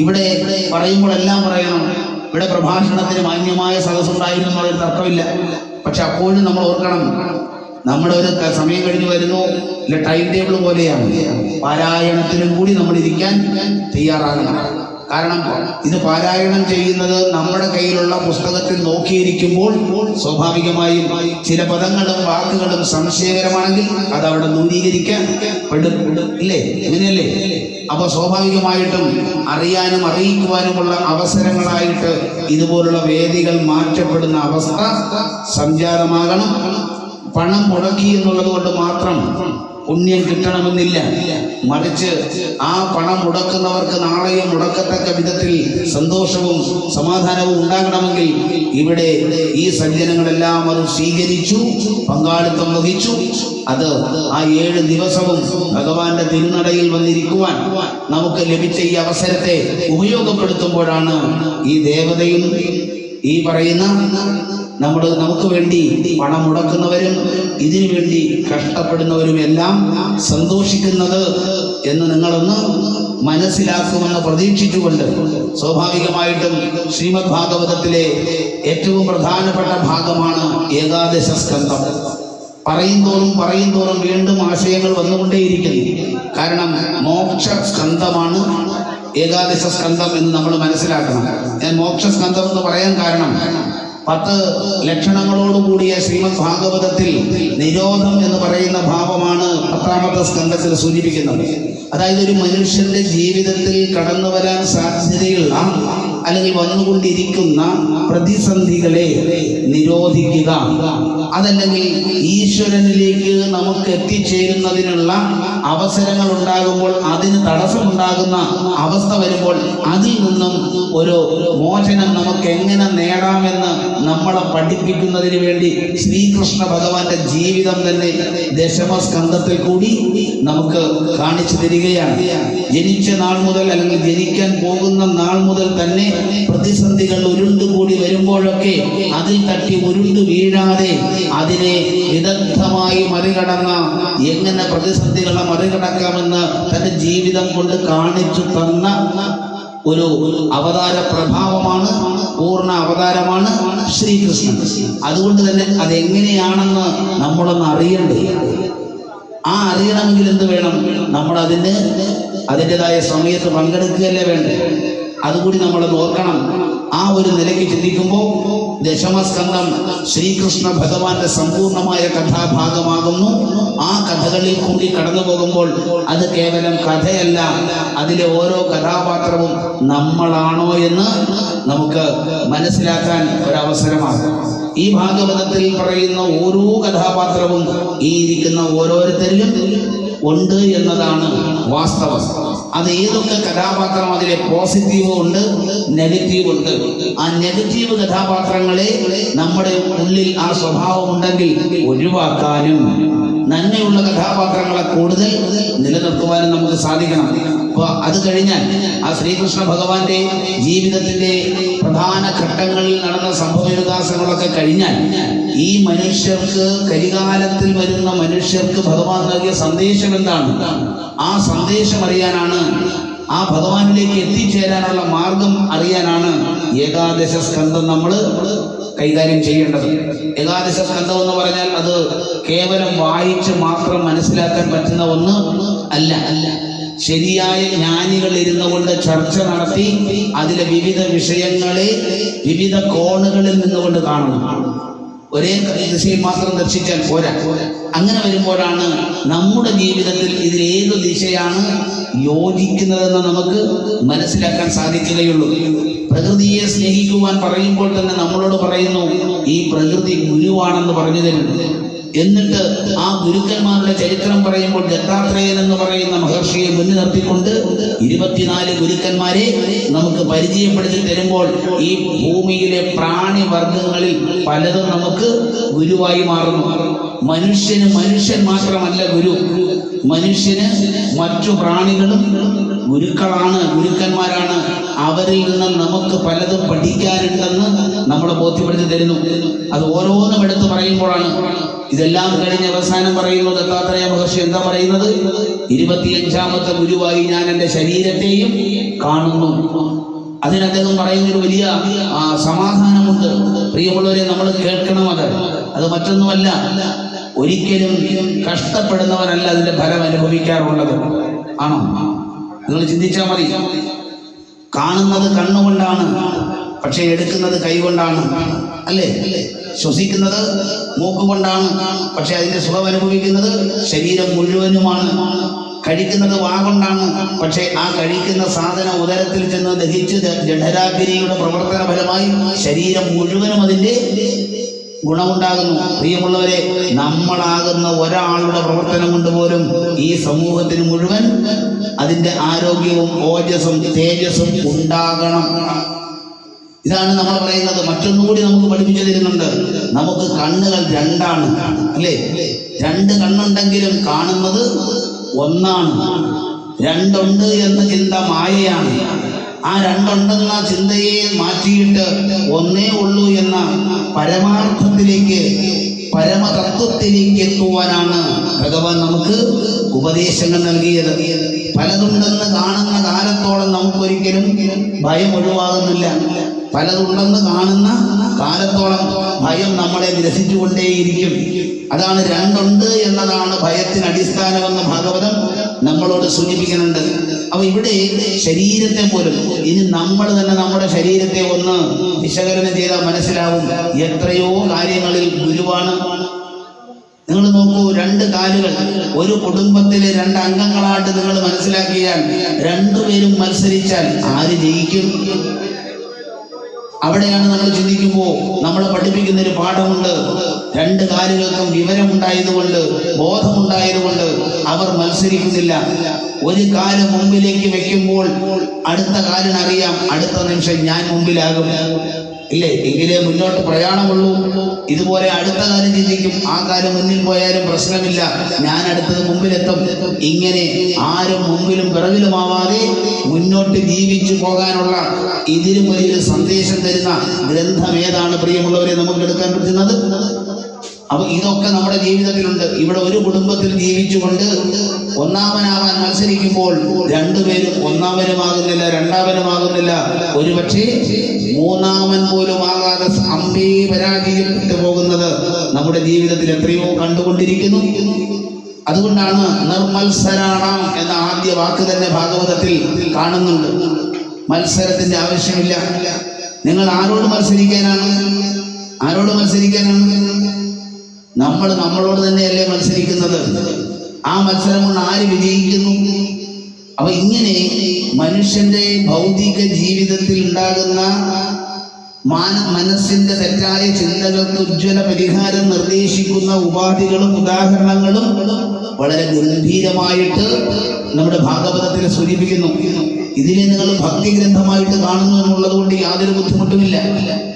ഇവിടെ പറയുമ്പോഴെല്ലാം പറയണം, ഇവിടെ പ്രഭാഷണത്തിന് മാന്യമായ സദസ്സുണ്ടായിരുന്നു എന്നൊരു തർക്കമില്ല. പക്ഷെ അപ്പോഴും നമ്മൾ ഓർക്കണം, നമ്മുടെ ഒരു സമയം കഴിഞ്ഞ് വരുന്നു, ഇല്ല ടൈം ടേബിൾ പോലെയാണ്. പാരായണത്തിനും കൂടി നമ്മൾ ഇരിക്കാൻ തയ്യാറാകണം. കാരണം ഇത് പാരായണം ചെയ്യുന്നത് നമ്മുടെ കയ്യിലുള്ള പുസ്തകത്തിൽ നോക്കിയിരിക്കുമ്പോൾ സ്വാഭാവികമായും ചില പദങ്ങളും വാക്കുകളും സംശയകരമാണെങ്കിൽ അത് അവിടെ ദൂരീകരിക്കാൻ ഇല്ലേ? അങ്ങനെയല്ലേ? അപ്പൊ സ്വാഭാവികമായിട്ടും അറിയാനും അറിയിക്കുവാനുമുള്ള അവസരങ്ങളായിട്ട് ഇതുപോലുള്ള വേദികൾ മാറ്റപ്പെടുന്ന അവസ്ഥ സംജാതമാകണം. പണം മുടക്കി എന്നുള്ളത് കൊണ്ട് മാത്രം പുണ്യം കിട്ടണമെന്നില്ല. മറിച്ച് ആ പണം മുടക്കുന്നവർക്ക് നാളെയും മുടക്കത്തക്ക വിധത്തിൽ സന്തോഷവും സമാധാനവും ഉണ്ടാകണമെങ്കിൽ ഇവിടെ ഈ സജ്ജനങ്ങളെല്ലാം അത് സ്വീകരിച്ചു, പങ്കാളിത്തം വഹിച്ചു. അത് ആ 7 ദിവസവും ഭഗവാന്റെ തിരുനടയിൽ വന്നിരിക്കുവാൻ നമുക്ക് ലഭിച്ച ഈ അവസരത്തെ ഉപയോഗപ്പെടുത്തുമ്പോഴാണ് ഈ ദേവതയും ഈ പറയുന്ന നമുക്ക് വേണ്ടി പണം മുടക്കുന്നവരും ഇതിനു വേണ്ടി കഷ്ടപ്പെടുന്നവരും എല്ലാം സന്തോഷിക്കുന്നത് എന്ന് നിങ്ങളൊന്ന് മനസ്സിലാക്കുമെന്ന് പ്രതീക്ഷിച്ചുകൊണ്ട് സ്വാഭാവികമായിട്ടും ശ്രീമദ് ഭാഗവതത്തിലെ ഏറ്റവും പ്രധാനപ്പെട്ട ഭാഗമാണ് ഏകാദശ സ്കന്ധം. പറയുന്തോറും വീണ്ടും ആശയങ്ങൾ വന്നുകൊണ്ടേയിരിക്കുന്നു. കാരണം മോക്ഷ സ്കന്ധമാണ് ഏകാദശ സ്കന്ധം എന്ന് നമ്മൾ മനസ്സിലാക്കണം. ഞാൻ മോക്ഷസ്കന്ധം എന്ന് പറയാൻ കാരണം 10 ലക്ഷണങ്ങളോടുകൂടിയ ശ്രീമദ് ഭാഗവതത്തിൽ നിരോധം എന്ന് പറയുന്ന ഭാവമാണ് 10ാമത്തെ സ്കന്ധത്തിൽ സൂചിപ്പിക്കുന്നത്. അതായത് ഒരു മനുഷ്യന്റെ ജീവിതത്തിൽ കടന്നു വരാൻ സാധ്യതയുള്ള അല്ലെങ്കിൽ വന്നുകൊണ്ടിരിക്കുന്ന പ്രതിസന്ധികളെ നിരോധിക്കുക. അതല്ലെങ്കിൽ ഈശ്വരനിലേക്ക് നമുക്ക് എത്തിച്ചേരുന്നതിനുള്ള അവസരങ്ങൾ ഉണ്ടാകുമ്പോൾ, അതിന് തടസ്സമുണ്ടാകുന്ന അവസ്ഥ വരുമ്പോൾ അതിൽ നിന്നും ഒരു മോചനം നമുക്ക് എങ്ങനെ നേടാമെന്ന് നമ്മളെ പഠിപ്പിക്കുന്നതിന് വേണ്ടി ശ്രീകൃഷ്ണ ഭഗവാന്റെ ജീവിതം തന്നെ ദശമസ്കന്ധത്തിൽ കൂടി നമുക്ക് കാണിച്ചു തരികയാണ്. ജനിച്ച നാൾ മുതൽ അല്ലെങ്കിൽ ജനിക്കാൻ പോകുന്ന നാൾ മുതൽ തന്നെ പ്രതിസന്ധികൾ ഉരുണ്ടുകൂടി വരുമ്പോഴൊക്കെ അതിൽ തട്ടി ഉരുണ്ടു വീഴാതെ അതിനെ വിദഗ്ധമായി മറികടന്ന എങ്ങനെ പ്രതിസന്ധികളെ മറികടക്കാമെന്ന് തന്റെ ജീവിതം കൊണ്ട് കാണിച്ചു തന്ന ഒരു അവതാര പ്രഭാവമാണ്, പൂർണ്ണ അവതാരമാണ് ശ്രീകൃഷ്ണൻ. അതുകൊണ്ട് തന്നെ അതെങ്ങനെയാണെന്ന് നമ്മളൊന്ന് അറിയണ്ടേ. ആ അറിയണമെങ്കിൽ എന്ത് വേണം? നമ്മൾ അതിൻ്റെതായ സമയത്ത് പങ്കെടുക്കുകയല്ലേ വേണ്ടേ? അതുകൂടി നമ്മൾ ഓർക്കണം. ആ ഒരു നിലയ്ക്ക് ചിന്തിക്കുമ്പോൾ ദശമസ്കന്ധം ശ്രീകൃഷ്ണ ഭഗവാന്റെ സമ്പൂർണമായ കഥാഭാഗമാകുന്നു. ആ കഥകളിൽ കൂടി കടന്നു പോകുമ്പോൾ അത് കേവലം കഥയല്ല, അതിലെ ഓരോ കഥാപാത്രവും നമ്മളാണോ എന്ന് നമുക്ക് മനസ്സിലാക്കാൻ ഒരവസരമാണ്. ഈ ഭാഗവതത്തിൽ പറയുന്ന ഓരോ കഥാപാത്രവും ഈ ഇരിക്കുന്ന ഓരോരുത്തരിലും ഉണ്ട് എന്നതാണ് വാസ്തവം. അത് ഏതൊക്കെ കഥാപാത്രം, അതിലെ പോസിറ്റീവ് ഉണ്ട്, നെഗറ്റീവ് ഉണ്ട്. ആ നെഗറ്റീവ് കഥാപാത്രങ്ങളെ നമ്മുടെ ഉള്ളിൽ ആ സ്വഭാവം ഉണ്ടെങ്കിൽ ഒഴിവാക്കാനും നന്മയുള്ള കഥാപാത്രങ്ങളെ കൂടുതൽ നിലനിർത്തുവാനും നമുക്ക് സാധിക്കണം. അപ്പോൾ അത് കഴിഞ്ഞാൽ ആ ശ്രീകൃഷ്ണ ഭഗവാന്റെ ജീവിതത്തിന്റെ പ്രധാന ഘട്ടങ്ങളിൽ നടന്ന സംഭവ വികാസങ്ങളൊക്കെ കഴിഞ്ഞാൽ ഈ മനുഷ്യർക്ക്, കരികാലത്തിൽ വരുന്ന മനുഷ്യർക്ക് ഭഗവാൻ നൽകിയ സന്ദേശം എന്താണ്? ആ സന്ദേശം അറിയാനാണ്, ആ ഭഗവാനിലേക്ക് എത്തിച്ചേരാനുള്ള മാർഗം അറിയാനാണ് ഏകാദശ സ്കന്ധം നമ്മൾ കൈകാര്യം ചെയ്യേണ്ടത്. ഏകാദശ സ്കന്ധം എന്ന് പറഞ്ഞാൽ അത് കേവലം വായിച്ച് മാത്രം മനസ്സിലാക്കാൻ പറ്റുന്ന ഒന്ന് അല്ല. ശരിയായ ജ്ഞാനികൾ ഇരുന്നു കൊണ്ട് ചർച്ച നടത്തി അതിലെ വിവിധ വിഷയങ്ങളെ വിവിധ കോണുകളിൽ നിന്നുകൊണ്ട് കാണണം. ഒരേ ദിശയിൽ മാത്രം ദർശിച്ചാൽ പോരാ. അങ്ങനെ വരുമ്പോഴാണ് നമ്മുടെ ജീവിതത്തിൽ ഇതിലേത് ദിശയാണ് യോജിക്കുന്നതെന്ന് നമുക്ക് മനസ്സിലാക്കാൻ സാധിക്കുകയുള്ളൂ. പ്രകൃതിയെ സ്നേഹിക്കുവാൻ പറയുമ്പോൾ തന്നെ നമ്മളോട് പറയുന്നു ഈ പ്രകൃതി ഗുരുവാണെന്ന് പറഞ്ഞു തരുന്നു. എന്നിട്ട് ആ ഗുരുക്കന്മാരുടെ ചരിത്രം പറയുമ്പോൾ ദത്താത്രേയൻ എന്ന് പറയുന്ന മഹർഷിയെ മുന്നിൽ നിർത്തിക്കൊണ്ട് 24 ഗുരുക്കന്മാരെ നമുക്ക് പരിചയപ്പെടുത്തി തരുമ്പോൾ ഈ ഭൂമിയിലെ പ്രാണിവർഗങ്ങളിൽ പലതും നമുക്ക് ഗുരുവായി മാറുന്നു. മനുഷ്യന് മനുഷ്യൻ മാത്രമല്ല ഗുരു, മനുഷ്യന് മറ്റു പ്രാണികളും ഗുരുക്കളാണ്, ഗുരുക്കന്മാരാണ്. അവരിൽ നിന്ന് നമുക്ക് പലതും പഠിക്കാനുണ്ടെന്ന് നമ്മളെ ബോധ്യപ്പെടുത്തി തരുന്നു. അത് ഓരോന്നും എടുത്ത് പറയുമ്പോഴാണ് ഇതെല്ലാം കഴിഞ്ഞ് അവസാനം പറയുന്നു ദത്താത്രേയ മഹർഷി എന്താ പറയുന്നത്? 25ാമത്തെ ഗുരുവായി ഞാൻ എൻ്റെ ശരീരത്തെയും കാണുന്നു. അതിന് അദ്ദേഹം പറയുന്നൊരു വലിയ സമാധാനമുണ്ട്. പ്രിയമുള്ളവരെ, നമ്മൾ കേൾക്കണം. അത് മറ്റൊന്നുമല്ല, ഒരിക്കലും കഷ്ടപ്പെടുന്നവരല്ല അതിന്റെ ഫലം അനുഭവിക്കാറുള്ളത്. ആണോ? നിങ്ങൾ ചിന്തിച്ചാൽ മതി. കാണുന്നത് കണ്ണുകൊണ്ടാണ്, പക്ഷെ എടുക്കുന്നത് കൈകൊണ്ടാണ്, അല്ലേ? ശ്വസിക്കുന്നത് മൂക്കുകൊണ്ടാണ്, പക്ഷെ അതിന്റെ സുഖം അനുഭവിക്കുന്നത് ശരീരം മുഴുവനുമാണ്. കഴിക്കുന്നത് വാഗൊണ്ടാണ്, പക്ഷെ ആ കഴിക്കുന്ന സാധനം ഉദരത്തിൽ ചെന്ന് ദഹിച്ച് ജഠരാഗ്നിയുടെ പ്രവർത്തന ഫലമായി ശരീരം മുഴുവനും അതിന്റെ ഗുണമുണ്ടാകുന്നു. പ്രിയമുള്ളവരെ, നമ്മളാകുന്ന ഒരാളുടെ പ്രവർത്തനം കൊണ്ട് പോലും ഈ സമൂഹത്തിന് മുഴുവൻ അതിന്റെ ആരോഗ്യവും ഓജസ്സും തേജസ്സും ഉണ്ടാകണം. ഇതാണ് നമ്മൾ പറയുന്നത്. മറ്റൊന്നുകൂടി നമുക്ക് പഠിപ്പിച്ചു തരുന്നുണ്ട്. നമുക്ക് കണ്ണുകൾ രണ്ടാണ്, അല്ലേ? 2 കണ്ണുണ്ടെങ്കിലും കാണുന്നത് ഒന്നാണ്. 2 ഉണ്ട് എന്ന ചിന്ത മായയാണ്. ആ 2 ഉണ്ടെന്ന ചിന്തയെ മാറ്റിയിട്ട് ഒന്നേ ഉള്ളൂ എന്ന പരമാർത്ഥത്തിലേക്ക്, പരമതത്വത്തിലേക്ക് എത്തുവാനാണ് ഭഗവാൻ നമുക്ക് ഉപദേശങ്ങൾ നൽകിയത്. പലതുണ്ടെന്ന് കാണുന്ന കാലത്തോളം നമുക്കൊരിക്കലും ഭയം ഒഴിവാകുന്നില്ല. പലതുണ്ടെന്ന് കാണുന്ന കാലത്തോളം ഭയം നമ്മളെ ഗ്രസിച്ചുകൊണ്ടേയിരിക്കും. അതാണ് 2 ഉണ്ട് എന്നതാണ് ഭയത്തിന് അടിസ്ഥാനമെന്ന് ഭാഗവതം നമ്മളോട് സൂചിപ്പിക്കുന്നുണ്ട്. അപ്പൊ ഇവിടെ ശരീരത്തെ പോലും, ഇനി നമ്മൾ തന്നെ നമ്മുടെ ശരീരത്തെ ഒന്ന് വിശകലനം ചെയ്താൽ മനസ്സിലാവും എത്രയോ കാര്യങ്ങളിൽ ഗുരുവാണ്. നിങ്ങൾ നോക്കൂ, 2 കാലുകൾ ഒരു കുടുംബത്തിലെ 2 അംഗങ്ങളായിട്ട് നിങ്ങൾ മനസ്സിലാക്കിയാൽ 2 പേരും മത്സരിച്ചാൽ ആര് ജയിക്കും? അവിടെയാണ് നമ്മൾ ചിന്തിക്കുമ്പോൾ നമ്മൾ പഠിപ്പിക്കുന്ന ഒരു പാഠമുണ്ട്. രണ്ട് കാലുകൾക്കും വിവരമുണ്ടായതുകൊണ്ട്, ബോധമുണ്ടായതുകൊണ്ട് അവർ മത്സരിക്കുന്നില്ല. ഒരു കാല് മുമ്പിലേക്ക് വെക്കുമ്പോൾ അടുത്ത കാലിനറിയാം അടുത്ത നിമിഷം ഞാൻ മുമ്പിലാകും, ഇല്ലേ? എങ്കിലേ മുന്നോട്ട് പ്രയാണമുള്ളൂ. ഇതുപോലെ അടുത്ത കാലം ചിന്തിക്കും, ആ കാലം മുന്നിൽ പോയാലും പ്രശ്നമില്ല, ഞാൻ അടുത്തത് മുമ്പിലെത്തും. ഇങ്ങനെ ആരും മുമ്പിലും പിറകിലുമാവാതെ മുന്നോട്ട് ജീവിച്ചു പോകാനുള്ള ഇതിലും വലിയൊരു സന്ദേശം തരുന്ന ഗ്രന്ഥം ഏതാണ് പ്രിയമുള്ളവരെ നമുക്ക് എടുക്കാൻ പറ്റുന്നത്? അപ്പൊ ഇതൊക്കെ നമ്മുടെ ജീവിതത്തിലുണ്ട്. ഇവിടെ ഒരു കുടുംബത്തിൽ ജീവിച്ചുകൊണ്ട് ഒന്നാമനാവാൻ മത്സരിക്കുമ്പോൾ രണ്ടുപേരും ഒന്നാമനുമാകുന്നില്ല, രണ്ടാമനുമാകുന്നില്ല, ഒരുപക്ഷെ മൂന്നാമൻ പോലും ആകാതെ അമ്പേ പരാജയപ്പെട്ടു പോകുന്നത് നമ്മുടെ ജീവിതത്തിൽ എത്രയോ കണ്ടുകൊണ്ടിരിക്കുന്നു. അതുകൊണ്ടാണ് നിർമത്സരാണാം എന്ന ആദ്യ വാക്ക് തന്നെ ഭാഗവതത്തിൽ കാണുന്നുണ്ട്. മത്സരത്തിന്റെ ആവശ്യമില്ല. നിങ്ങൾ ആരോട് മത്സരിക്കാനാണ്? ആരോട് മത്സരിക്കാനാണ്? നമ്മൾ നമ്മളോട് തന്നെയല്ലേ മത്സരിക്കുന്നത്. ആ മത്സരം കൊണ്ട് ആര് വിജയിക്കുന്നു? അപ്പൊ ഇങ്ങനെ മനുഷ്യന്റെ ഭൗതിക ജീവിതത്തിൽ ഉണ്ടാകുന്ന മനസ്സിന്റെ തെറ്റായ ചിന്തകൾക്ക് ഉജ്ജ്വല പരിഹാരം നിർദ്ദേശിക്കുന്ന ഉപാധികളും ഉദാഹരണങ്ങളും വളരെ ഗംഭീരമായിട്ട് നമ്മുടെ ഭാഗവതത്തിൽ സൂചിപ്പിക്കുന്നു. ഇതിനെ നിങ്ങൾ ഭക്തി ഗ്രന്ഥമായിട്ട് കാണുന്നു എന്നുള്ളത് കൊണ്ട് യാതൊരു ബുദ്ധിമുട്ടുമില്ല.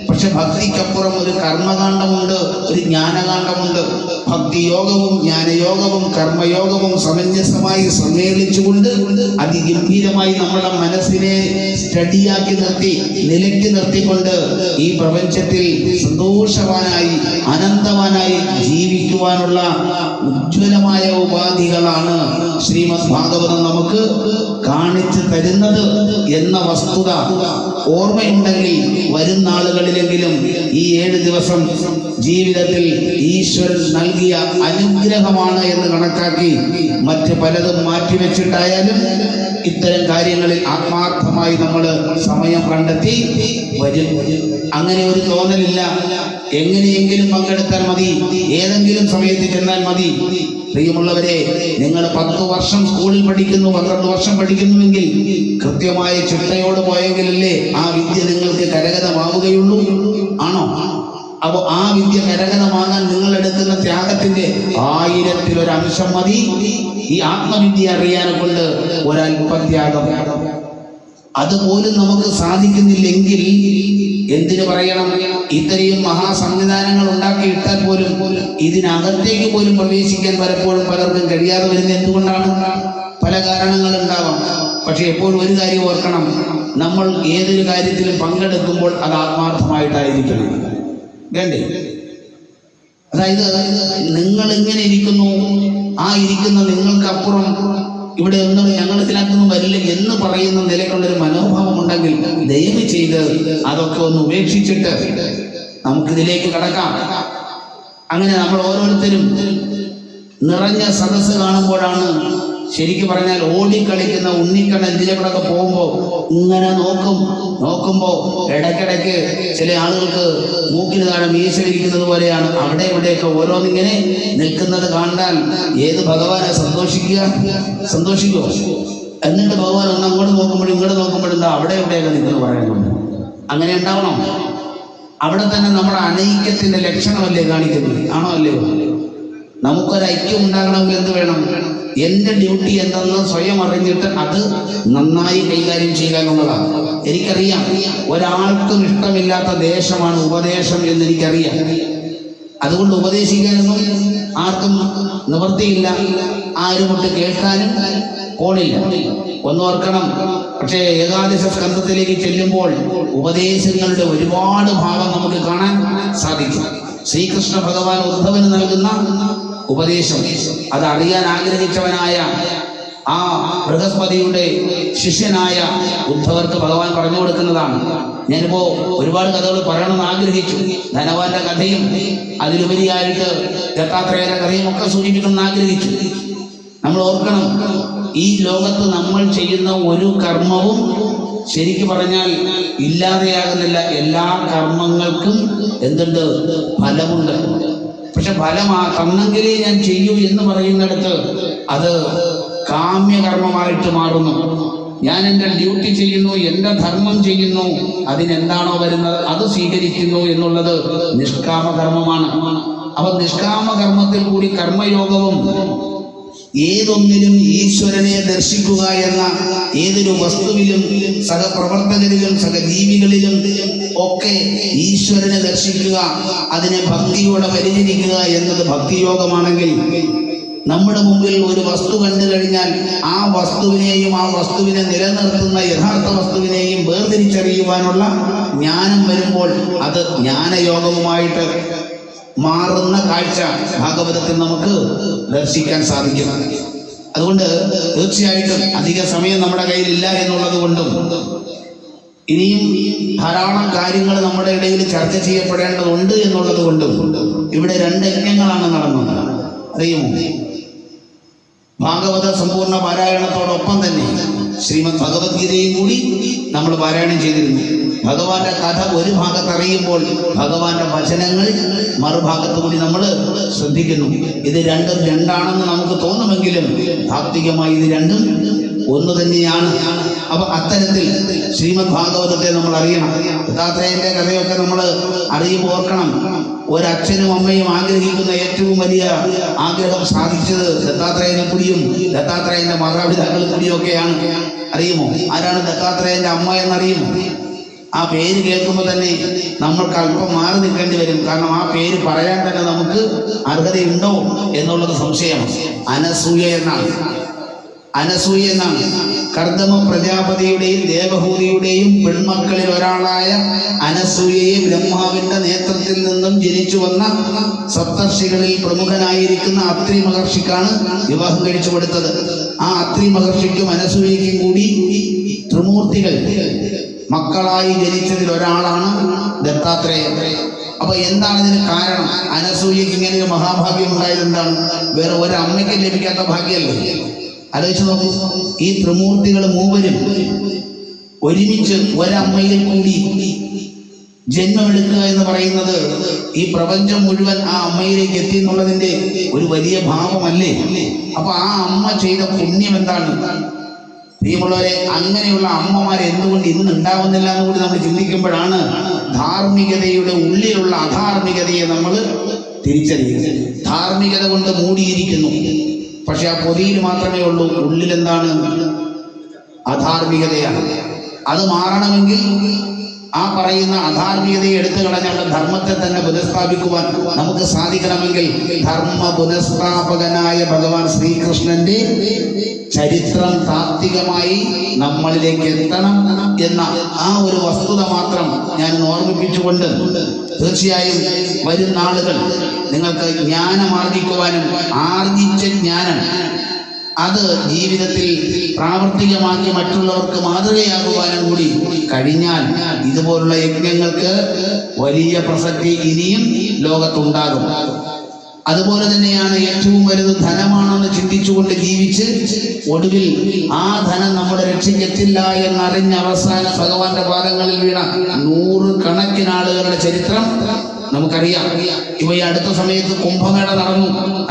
പക്ഷെ ഭക്തിക്കപ്പുറം ഒരു കർമ്മകാന്ഡമുണ്ട്, ഒരു ജ്ഞാനകാന്ഡമുണ്ട്. ഭക്തിയോഗവും ജ്ഞാനയോഗവും കർമ്മയോഗവും സമഞ്ജസമായി സമ്മേളിച്ചുകൊണ്ട് അതിഗംഭീരമായി നമ്മുടെ മനസ്സിനെ സ്റ്റഡിയാക്കി നിർത്തി, നിലയ്ക്ക് നിർത്തിക്കൊണ്ട് ഈ പ്രപഞ്ചത്തിൽ സന്തോഷവാനായി അനന്തവാനായി ജീവിക്കുവാനുള്ള ഉജ്ജ്വലമായ ഉപാധികളാണ് ശ്രീമദ് ഭാഗവതം നമുക്ക് കാണിച്ചു തരുന്നത് എന്ന വസ്തുത ഓർമ്മയുണ്ടെങ്കിൽ വരും നാളുകളിലെങ്കിലും ഈ 7 ദിവസം ജീവിതത്തിൽ ഈശ്വരൻ നൽകിയ അനുഗ്രഹമാണ് എന്ന് കണക്കാക്കി മറ്റ് പലതും മാറ്റിവെച്ചിട്ടായാലും ഇത്തരം കാര്യങ്ങളിൽ ആത്മാർത്ഥമായി നമ്മൾ സമയം കണ്ടെത്തി വരും. അങ്ങനെ ഒരു തോന്നലില്ല, എങ്ങനെയെങ്കിലും പങ്കെടുത്താൽ മതി, ഏതെങ്കിലും സമയത്ത് ചെന്നാൽ മതി. പ്രിയമുള്ളവരെ, നിങ്ങൾ 10 വർഷം സ്കൂളിൽ പഠിക്കുന്നു, 12 വർഷം പഠിക്കുന്നുവെങ്കിൽ കൃത്യമായ ചിട്ടയോട് പോയെങ്കിലല്ലേ ആ വിദ്യ നിങ്ങൾക്ക് കരഗതമാവുകയുള്ളൂ. ആണോ? അപ്പൊ ആ വിദ്യ കരഗതമാകാൻ നിങ്ങൾ എടുക്കുന്ന ത്യാഗത്തിന്റെ 1000-ൽ 1 അംശം മതി. ഈ ആത്മവിദ്യ അറിയാനെ കൊണ്ട് ഒരല്പത്യാഗം. അതുപോലും നമുക്ക് സാധിക്കുന്നില്ലെങ്കിൽ എന്തിനു പറയണം? ഇത്രയും മഹാസംവിധാനങ്ങൾ ഉണ്ടാക്കിയിട്ടാൽ പോലും ഇതിനകത്തേക്ക് പോലും പ്രവേശിക്കാൻ പലപ്പോഴും പലർക്കും കഴിയാതെ വരുന്നത് എന്തുകൊണ്ടാണ്? പല കാരണങ്ങളുണ്ടാവാം. പക്ഷെ എപ്പോഴും ഒരു കാര്യം ഓർക്കണം, നമ്മൾ ഏതൊരു കാര്യത്തിലും പങ്കെടുക്കുമ്പോൾ അത് ആത്മാർത്ഥമായിട്ടായിരിക്കണം. വേണ്ടേ? അതായത് നിങ്ങൾ ഇങ്ങനെ ഇരിക്കുന്നു, ആ ഇരിക്കുന്ന നിങ്ങൾക്കപ്പുറം ഇവിടെ ഒന്നും ഞങ്ങൾ ഇതിനകത്തൊന്നും വരില്ല എന്ന് പറയുന്ന നിലയ്ക്കുള്ളൊരു മനോഭാവം ഉണ്ടെങ്കിൽ ദയവ് ചെയ്ത് അതൊക്കെ ഒന്ന് ഉപേക്ഷിച്ചിട്ട് നമുക്കിതിലേക്ക് കടക്കാം. അങ്ങനെ നമ്മൾ ഓരോരുത്തരും നിറഞ്ഞ സദസ്സ് കാണുമ്പോഴാണ് ശരിക്കും പറഞ്ഞാൽ ഓടിക്കളിക്കുന്ന ഉണ്ണിക്കണ്ണ ഇതിലേക്കൂടെ പോകുമ്പോൾ ഇങ്ങനെ നോക്കുമ്പോൾ ഇടയ്ക്കിടയ്ക്ക് ചില ആളുകൾക്ക് മൂക്കിന് താഴെ മീശലിരിക്കുന്നത് പോലെയാണ്. അവിടെ ഇവിടെയൊക്കെ ഓരോന്നിങ്ങനെ നിൽക്കുന്നത് കണ്ടാൽ ഏത് ഭഗവാനെ സന്തോഷിക്കുമോ? എന്നിട്ട് ഭഗവാൻ ഒന്ന് അങ്ങോട്ട് നോക്കുമ്പോഴും ഇങ്ങോട്ട് നോക്കുമ്പോഴും എന്താ അവിടെ ഇവിടെയൊക്കെ നിൽക്കുന്നു പറയുന്നുണ്ട്. അങ്ങനെ ഉണ്ടാവണം. അവിടെ തന്നെ നമ്മുടെ അനൈക്യത്തിന്റെ ലക്ഷണമല്ലേ കാണിക്കുന്നത്? ആണോ അല്ലയോ? നമുക്കൊരൈക്യം ഉണ്ടാകണമെങ്കിൽ എന്ത് വേണം? എൻ്റെ ഡ്യൂട്ടി എന്തെന്ന് സ്വയം അറിഞ്ഞിട്ട് അത് നന്നായി കൈകാര്യം ചെയ്യുക എന്നുള്ളതാണ്. എനിക്കറിയാം ഒരാൾക്കും ഇഷ്ടമില്ലാത്ത ദേശമാണ് ഉപദേശം എന്ന് എനിക്കറിയാം. അതുകൊണ്ട് ഉപദേശിക്കാനൊന്നും ആർക്കും നിവൃത്തിയില്ല, ആരുമൊട്ട് കേൾക്കാനും പോണില്ല. ഒന്നോർക്കണം. പക്ഷേ ഏകാദശ സ്കന്ധത്തിലേക്ക് ചെല്ലുമ്പോൾ ഉപദേശങ്ങളുടെ ഒരുപാട് ഭാഗം നമുക്ക് കാണാൻ സാധിക്കും. ശ്രീകൃഷ്ണ ഭഗവാൻ ഉദ്ധവന് നൽകുന്ന ഉപദേശം അത് അറിയാൻ ആഗ്രഹിച്ചവനായ ആ ബൃഹസ്പതിയുടെ ശിഷ്യനായ ഉദ്ധവർക്ക് ഭഗവാൻ പറഞ്ഞു കൊടുക്കുന്നതാണ്. ഞാനിപ്പോ ഒരുപാട് കഥകൾ പറയണമെന്ന് ആഗ്രഹിച്ചു. ധനവാന്റെ കഥയും അതിലുപരിയായിട്ട് ദത്താത്രേയന്റെ കഥയും ഒക്കെ സൂചിപ്പിക്കണമെന്ന് ആഗ്രഹിച്ചു. നമ്മൾ ഓർക്കണം, ഈ ലോകത്ത് നമ്മൾ ചെയ്യുന്ന ഒരു കർമ്മവും ശരിക്കു പറഞ്ഞാൽ ഇല്ലാതെയാകുന്നില്ല. എല്ലാ കർമ്മങ്ങൾക്കും എന്തുണ്ട്? ഫലമുണ്ട്. പക്ഷെ ഫലം തന്നെങ്കിലേ ഞാൻ ചെയ്യൂ എന്ന് പറയുന്നിടത്ത് അത് കാമ്യകർമ്മമായിട്ട് മാറുന്നു. ഞാൻ എൻ്റെ ഡ്യൂട്ടി ചെയ്യുന്നു, എൻ്റെ ധർമ്മം ചെയ്യുന്നു, അതിനെന്താണോ വരുന്നത് അത് സ്വീകരിക്കുന്നു എന്നുള്ളത് നിഷ്കാമകർമ്മമാണ്. അപ്പൊ നിഷ്കാമകർമ്മത്തിൽ കൂടി കർമ്മയോഗവും ഏതൊന്നിലും ഈശ്വരനെ ദർശിക്കുക എന്ന, ഏതൊരു വസ്തുവിലും സഹപ്രവർത്തകരിലും സഹജീവികളിലും ഒക്കെ ഈശ്വരനെ ദർശിക്കുക, അതിനെ ഭക്തിയോടെ പരിചരിക്കുക എന്നത് ഭക്തിയോഗമാണെങ്കിൽ, നമ്മുടെ മുമ്പിൽ ഒരു വസ്തു കണ്ടു കഴിഞ്ഞാൽ ആ വസ്തുവിനെയും ആ വസ്തുവിനെ നിലനിർത്തുന്ന യഥാർത്ഥ വസ്തുവിനെയും വേർതിരിച്ചറിയുവാനുള്ള ജ്ഞാനം വരുമ്പോൾ അത് ജ്ഞാനയോഗവുമായിട്ട് മാറുന്ന കാഴ്ച ഭാഗവതത്തിൽ നമുക്ക് ദർശിക്കാൻ സാധിക്കും. അതുകൊണ്ട് തീർച്ചയായിട്ടും അധിക സമയം നമ്മുടെ കയ്യിലില്ല എന്നുള്ളത് കൊണ്ടും ഇനിയും ധാരാളം കാര്യങ്ങൾ നമ്മുടെ ഇടയിൽ ചർച്ച ചെയ്യപ്പെടേണ്ടതുണ്ട് എന്നുള്ളത് കൊണ്ടും ഇവിടെ 2 യജ്ഞങ്ങളാണ് നടന്നത്. അറിയുമോ? ഭാഗവത സമ്പൂർണ്ണ പാരായണത്തോടൊപ്പം തന്നെ ശ്രീമദ് ഭഗവത്ഗീതയും കൂടി നമ്മൾ പാരായണം ചെയ്തിരുന്നു. ഭഗവാന്റെ കഥ ഒരു ഭാഗത്ത് അറിയുമ്പോൾ ഭഗവാന്റെ വചനങ്ങൾ മറുഭാഗത്ത് കൂടി നമ്മൾ ശ്രദ്ധിക്കുന്നു. ഇത് രണ്ടും രണ്ടാണെന്ന് നമുക്ക് തോന്നുമെങ്കിലും താത്വികമായി ഇത് രണ്ടും ഒന്ന് തന്നെയാണ്. അപ്പൊ അത്തരത്തിൽ ശ്രീമദ് ഭാഗവതത്തെ നമ്മൾ അറിയണം. ദത്താത്രേയന്റെ കഥയൊക്കെ നമ്മൾ അറിയുമ്പോൾ ഓർക്കണം, ഒരച്ഛനും അമ്മയും ആഗ്രഹിക്കുന്ന ഏറ്റവും വലിയ ആഗ്രഹം സാധിച്ചത് ദത്താത്രേയനെ കൂടിയും ദത്താത്രേയന്റെ മാതാപിതാക്കളെ കൂടിയും ഒക്കെയാണ്. അറിയുമോ ആരാണ് ദത്താത്രേയന്റെ അമ്മ എന്നറിയുമോ? ആ പേര് കേൾക്കുമ്പോൾ തന്നെ നമ്മൾക്ക് അല്പം മാറി നിൽക്കേണ്ടി വരും. കാരണം ആ പേര് പറയാൻ തന്നെ നമുക്ക് അർഹതയുണ്ടോ എന്നുള്ളത് സംശയമാണ്. അനസൂയ എന്നാണ്. അനസൂയ എന്നാണ്. കർദമ പ്രജാപതിയുടെയും ദേവഹൂതിയുടെയും പെൺമക്കളിൽ ഒരാളായ അനസൂയയെ ബ്രഹ്മാവിന്റെ നേതൃത്വത്തിൽ നിന്നും ജനിച്ചു വന്ന സപ്തർഷികളിൽ പ്രമുഖനായിരിക്കുന്ന അത്രി മഹർഷിക്കാണ് വിവാഹം കഴിച്ചു കൊടുത്തത്. ആ അത്രി മഹർഷിക്കും അനസൂയയ്ക്കും കൂടി ത്രിമൂർത്തികൾ മക്കളായി ജനിച്ചതിൽ ഒരാളാണ് ദത്താത്രേയൻ. അപ്പൊ എന്താണ് ഇതിന് കാരണം? അനസൂയക്ക് ഇങ്ങനെ ഒരു മഹാഭാഗ്യം ഉണ്ടായത് എന്താണ്? വേറെ ഒരമ്മയ്ക്ക് ലഭിക്കാത്ത ഭാഗ്യമല്ലേ? ആലോചിച്ച് നോക്കൂ. ഈ ത്രിമൂർത്തികൾ മൂവരും ഒരുമിച്ച് ഒരമ്മയിൽ കൂടി ജന്മമെടുക്കുക എന്ന് പറയുന്നത് ഈ പ്രപഞ്ചം മുഴുവൻ ആ അമ്മയിലേക്ക് എത്തി എന്നുള്ളതിന്റെ ഒരു വലിയ ഭാവമല്ലേ? അപ്പൊ ആ അമ്മ ചെയ്ത പുണ്യം എന്താണ്? പ്രിയമുള്ളവരെ, അങ്ങനെയുള്ള അമ്മമാരെ എന്തുകൊണ്ട് ഇന്ന് ഉണ്ടാവുന്നില്ല എന്ന് കൂടി നമ്മൾ ചിന്തിക്കുമ്പോഴാണ് ധാർമ്മികതയുടെ ഉള്ളിലുള്ള അധാർമികതയെ നമ്മൾ തിരിച്ചറിയുന്നത്. ധാർമ്മികത കൊണ്ട് മൂടിയിരിക്കുന്നു, പക്ഷെ ആ പൊതിയിൽ മാത്രമേ ഉള്ളൂ. ഉള്ളിൽ എന്താണ്? അധാർമികതയാണ്. അത് മാറണമെങ്കിൽ ആ പറയുന്ന അധാർമികതയെ എടുത്തു കളഞ്ഞുള്ള ധർമ്മത്തെ തന്നെ പുനഃസ്ഥാപിക്കുവാൻ നമുക്ക് സാധിക്കണമെങ്കിൽ ധർമ്മ പുനഃസ്ഥാപകനായ ഭഗവാൻ ശ്രീകൃഷ്ണന്റെ ചരിത്രം താത്വികമായി നമ്മളിലേക്ക് എത്തണം എന്ന ആ ഒരു വസ്തുത മാത്രം ഞാൻ ഓർമ്മിപ്പിച്ചുകൊണ്ട് തീർച്ചയായും വരും നാളുകൾ നിങ്ങൾക്ക് ജ്ഞാനം ആർജിക്കുവാനും ആർജിച്ച ജ്ഞാനം അത് ജീവിതത്തിൽ പ്രാവർത്തികമാക്കി മറ്റുള്ളവർക്ക് മാതൃകയാകുവാനും കൂടി കഴിഞ്ഞാൽ ഇതുപോലുള്ള യജ്ഞങ്ങൾക്ക് വലിയ പ്രസക്തി ഇനിയും ലോകത്തുണ്ടാകും. അതുപോലെ തന്നെയാണ് ഏറ്റവും വലുത് ധനമാണെന്ന് ചിന്തിച്ചുകൊണ്ട് ജീവിച്ച് ഒടുവിൽ ആ ധനം നമ്മുടെ രക്ഷയ്ക്കെത്തില്ല എന്നറിഞ്ഞ അവസാന ഭഗവാന്റെ പാദങ്ങളിൽ വീണ 100 കണക്കിന് ആളുകളുടെ ചരിത്രം നമുക്കറിയാം. ഇവ ഈ അടുത്ത സമയത്ത് കുംഭമേള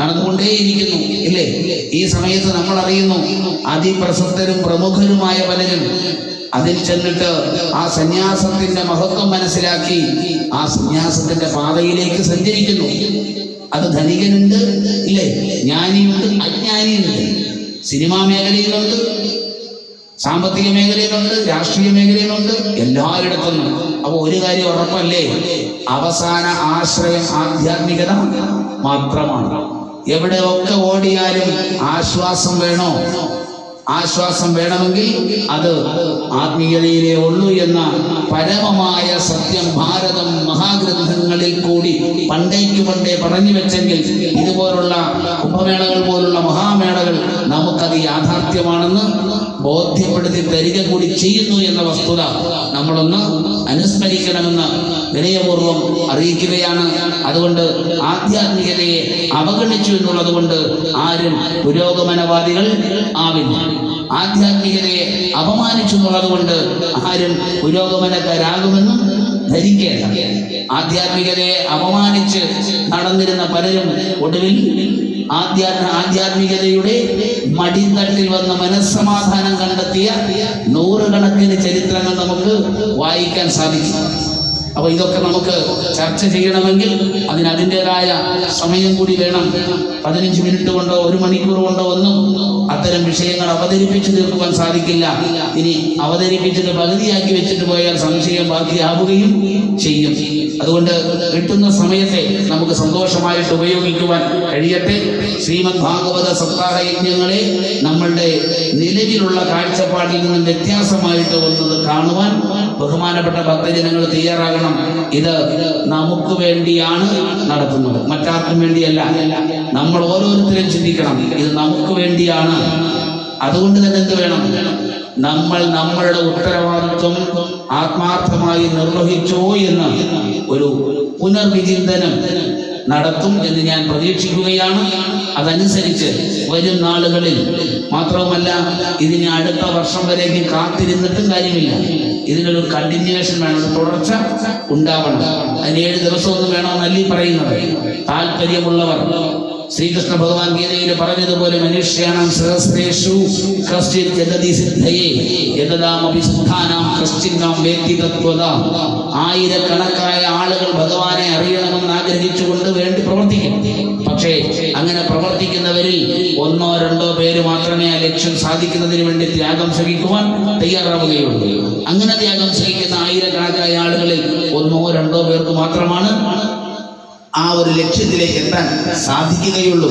നടന്നുകൊണ്ടേയിരിക്കുന്നു ഇല്ലേ? ഈ സമയത്ത് നമ്മൾ അറിയുന്നു അതിപ്രശസ്തരും പ്രമുഖരുമായ പലരും അതിൽ ചെന്നിട്ട് ആ സന്യാസത്തിന്റെ മഹത്വം മനസ്സിലാക്കി ആ സന്യാസത്തിന്റെ പാതയിലേക്ക് സഞ്ചരിക്കുന്നു. അത് ധനികനുണ്ട് ഇല്ലേ, ജ്ഞാനിയുണ്ട്, അജ്ഞാനിയുണ്ട്, സിനിമാ മേഖലയിലുണ്ട്, സാമ്പത്തിക മേഖലയിലുണ്ട്, രാഷ്ട്രീയ മേഖലയിലുണ്ട്, എല്ലായിടത്തും. അപ്പൊ ഒരു കാര്യം ഉറപ്പല്ലേ, അവസാന ആശ്രയം ആധ്യാത്മികത മാത്രമാണ്. എവിടെയൊക്കെ ഓടിയാലും ആശ്വാസം വേണോ? ആശ്വാസം വേണമെങ്കിൽ അത് ആത്മീയതയിലേ ഉള്ളൂ എന്ന പരമമായ സത്യം ഭാരതം മഹാഗ്രന്ഥങ്ങളിൽ കൂടി പണ്ടേ പറഞ്ഞു വെച്ചെങ്കിൽ ഇതുപോലുള്ള കുംഭമേളകൾ പോലുള്ള മഹാമേളകൾ നമുക്കത് യാഥാർത്ഥ്യമാണെന്ന് ബോധ്യപ്പെടുത്തി തരിക കൂടി ചെയ്യുന്നു എന്ന വസ്തുത നമ്മളൊന്ന് അനുസ്മരിക്കണമെന്ന് വിനയപൂർവ്വം അറിയിക്കുകയാണ്. അതുകൊണ്ട് ആധ്യാത്മികതയെ അവഗണിച്ചു എന്നുള്ളത് കൊണ്ട് ആരും പുരോഗമനവാദികൾ ആവില്ല. ആധ്യാത്മികതയെ അപമാനിച്ചു എന്നുള്ളത് കൊണ്ട് ആരും പുരോഗമനക്കാരാകുമെന്നും ധരിക്കേണ്ട. ആധ്യാത്മികതയെ അപമാനിച്ച് നടന്നിരുന്ന പലരും ഒടുവിൽ ആധ്യാത്മികതയുടെ മടിത്തട്ടിൽ വന്ന് മനസ്സമാധാനം കണ്ടെത്തിയ നൂറുകണക്കിന് ചരിത്രങ്ങൾ നമുക്ക് വായിക്കാൻ സാധിക്കും. അപ്പൊ ഇതൊക്കെ നമുക്ക് ചർച്ച ചെയ്യണമെങ്കിൽ അതിൻ്റെതായ സമയം കൂടി വേണം. 15 മിനിറ്റ് കൊണ്ടോ 1 മണിക്കൂർ കൊണ്ടോ ഒന്നും അത്തരം വിഷയങ്ങൾ അവതരിപ്പിച്ചു തീർക്കുവാൻ സാധിക്കില്ല. ഇനി അവതരിപ്പിച്ചിട്ട് പകുതിയാക്കി വെച്ചിട്ട് പോയാൽ സംശയം ബാക്കിയാവുകയും ചെയ്യും. അതുകൊണ്ട് കിട്ടുന്ന സമയത്തെ നമുക്ക് സന്തോഷമായിട്ട് ഉപയോഗിക്കുവാൻ കഴിയട്ടെ. ശ്രീമദ് ഭാഗവത സപ്താഹ യജ്ഞങ്ങളെ നമ്മളുടെ നിലവിലുള്ള കാഴ്ചപ്പാടിൽ നിന്നും വ്യത്യാസമായിട്ട് വന്നത് കാണുവാൻ ബഹുമാനപ്പെട്ട ഭക്തജനങ്ങൾ തയ്യാറാകണം. ഇത് നമുക്ക് വേണ്ടിയാണ് നടത്തുന്നത്, മറ്റാർക്കും വേണ്ടിയല്ല. നമ്മൾ ഓരോരുത്തരും ചിന്തിക്കണം, ഇത് നമുക്ക് വേണ്ടിയാണ്. അതുകൊണ്ട് തന്നെ എന്ത് വേണം? നമ്മൾ നമ്മളുടെ ഉത്തരവാദിത്വം ആത്മാർത്ഥമായി നിർവഹിച്ചോ എന്ന് ഒരു പുനർവിചിന്തനം നടത്തും എന്ന് ഞാൻ പ്രതീക്ഷിക്കുകയാണ്. അതനുസരിച്ച് വരും നാളുകളിൽ മാത്രവുമല്ല, ഇതിന് അടുത്ത വർഷം വരേക്കും കാത്തിരുന്നിട്ടും കാര്യമില്ല. ഇതിനൊരു കണ്ടിന്യൂവേഷൻ വേണം, ഒരു തുടർച്ച ഉണ്ടാവണം. അതിന് 7 ദിവസമൊന്നും വേണമെന്നല്ല പറയുന്നത്. താല്പര്യമുള്ളവർ ശ്രീകൃഷ്ണ ഭഗവാൻ ഗീതയിൽ പറഞ്ഞതുപോലെ മനുഷ്യാനാം സഹസ്രേഷു കശ്ചിത് ജഗതി സിദ്ധയേ യതദാമപി സിദ്ധാനാം കശ്ചിന്നാം വേത്തി തത്വതാം. ആയിരക്കണക്കായ ആളുകൾ ഭഗവാനെ അറിയണമെന്ന് ആഗ്രഹിച്ചുകൊണ്ട് വേണ്ടി പ്രവർത്തിക്കും. പക്ഷേ അങ്ങനെ പ്രവർത്തിക്കുന്നവരിൽ 1-2 പേര് മാത്രമേ ആ ലക്ഷ്യം സാധിക്കുന്നതിന് വേണ്ടി ത്യാഗം സഹിക്കുവാൻ തയ്യാറാവുകയുള്ളൂ. അങ്ങനെ ത്യാഗം സഹിക്കുന്ന ആയിരക്കണക്കായ ആളുകളിൽ 1-2 പേർക്ക് മാത്രമാണ് ആ ഒരു ലക്ഷ്യത്തിലേക്ക് എത്താൻ സാധിക്കുകയുള്ളൂ.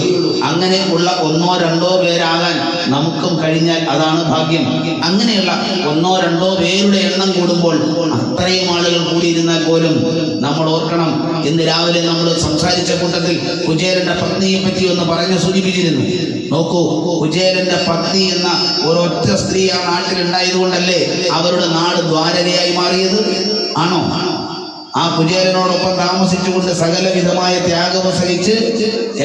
അങ്ങനെ ഉള്ള 1-2 പേരാകാൻ നമുക്കും കഴിഞ്ഞാൽ അതാണ് ഭാഗ്യം. അങ്ങനെയുള്ള 1-2 പേരുടെ എണ്ണം കൂടുമ്പോൾ അത്രയും ആളുകൾ കൂടിയിരുന്നാൽ പോലും നമ്മൾ ഓർക്കണം, ഇന്ന് രാവിലെ നമ്മൾ സംസാരിച്ച കൂട്ടത്തിൽ കുചേലന്റെ പത്നിയെ പറ്റി ഒന്ന് പറഞ്ഞു സൂചിപ്പിച്ചിരുന്നു. നോക്കൂ, കുചേലന്റെ പത്നി എന്ന ഒരൊറ്റ സ്ത്രീ ആ നാട്ടിലുണ്ടായതുകൊണ്ടല്ലേ അവരുടെ നാട് ദ്വാരകയായി മാറിയത്? ആണോ? ആ കുചേലനോടൊപ്പം താമസിച്ചുകൊണ്ട് സകലവിധമായ ത്യാഗവും സഹിച്ച്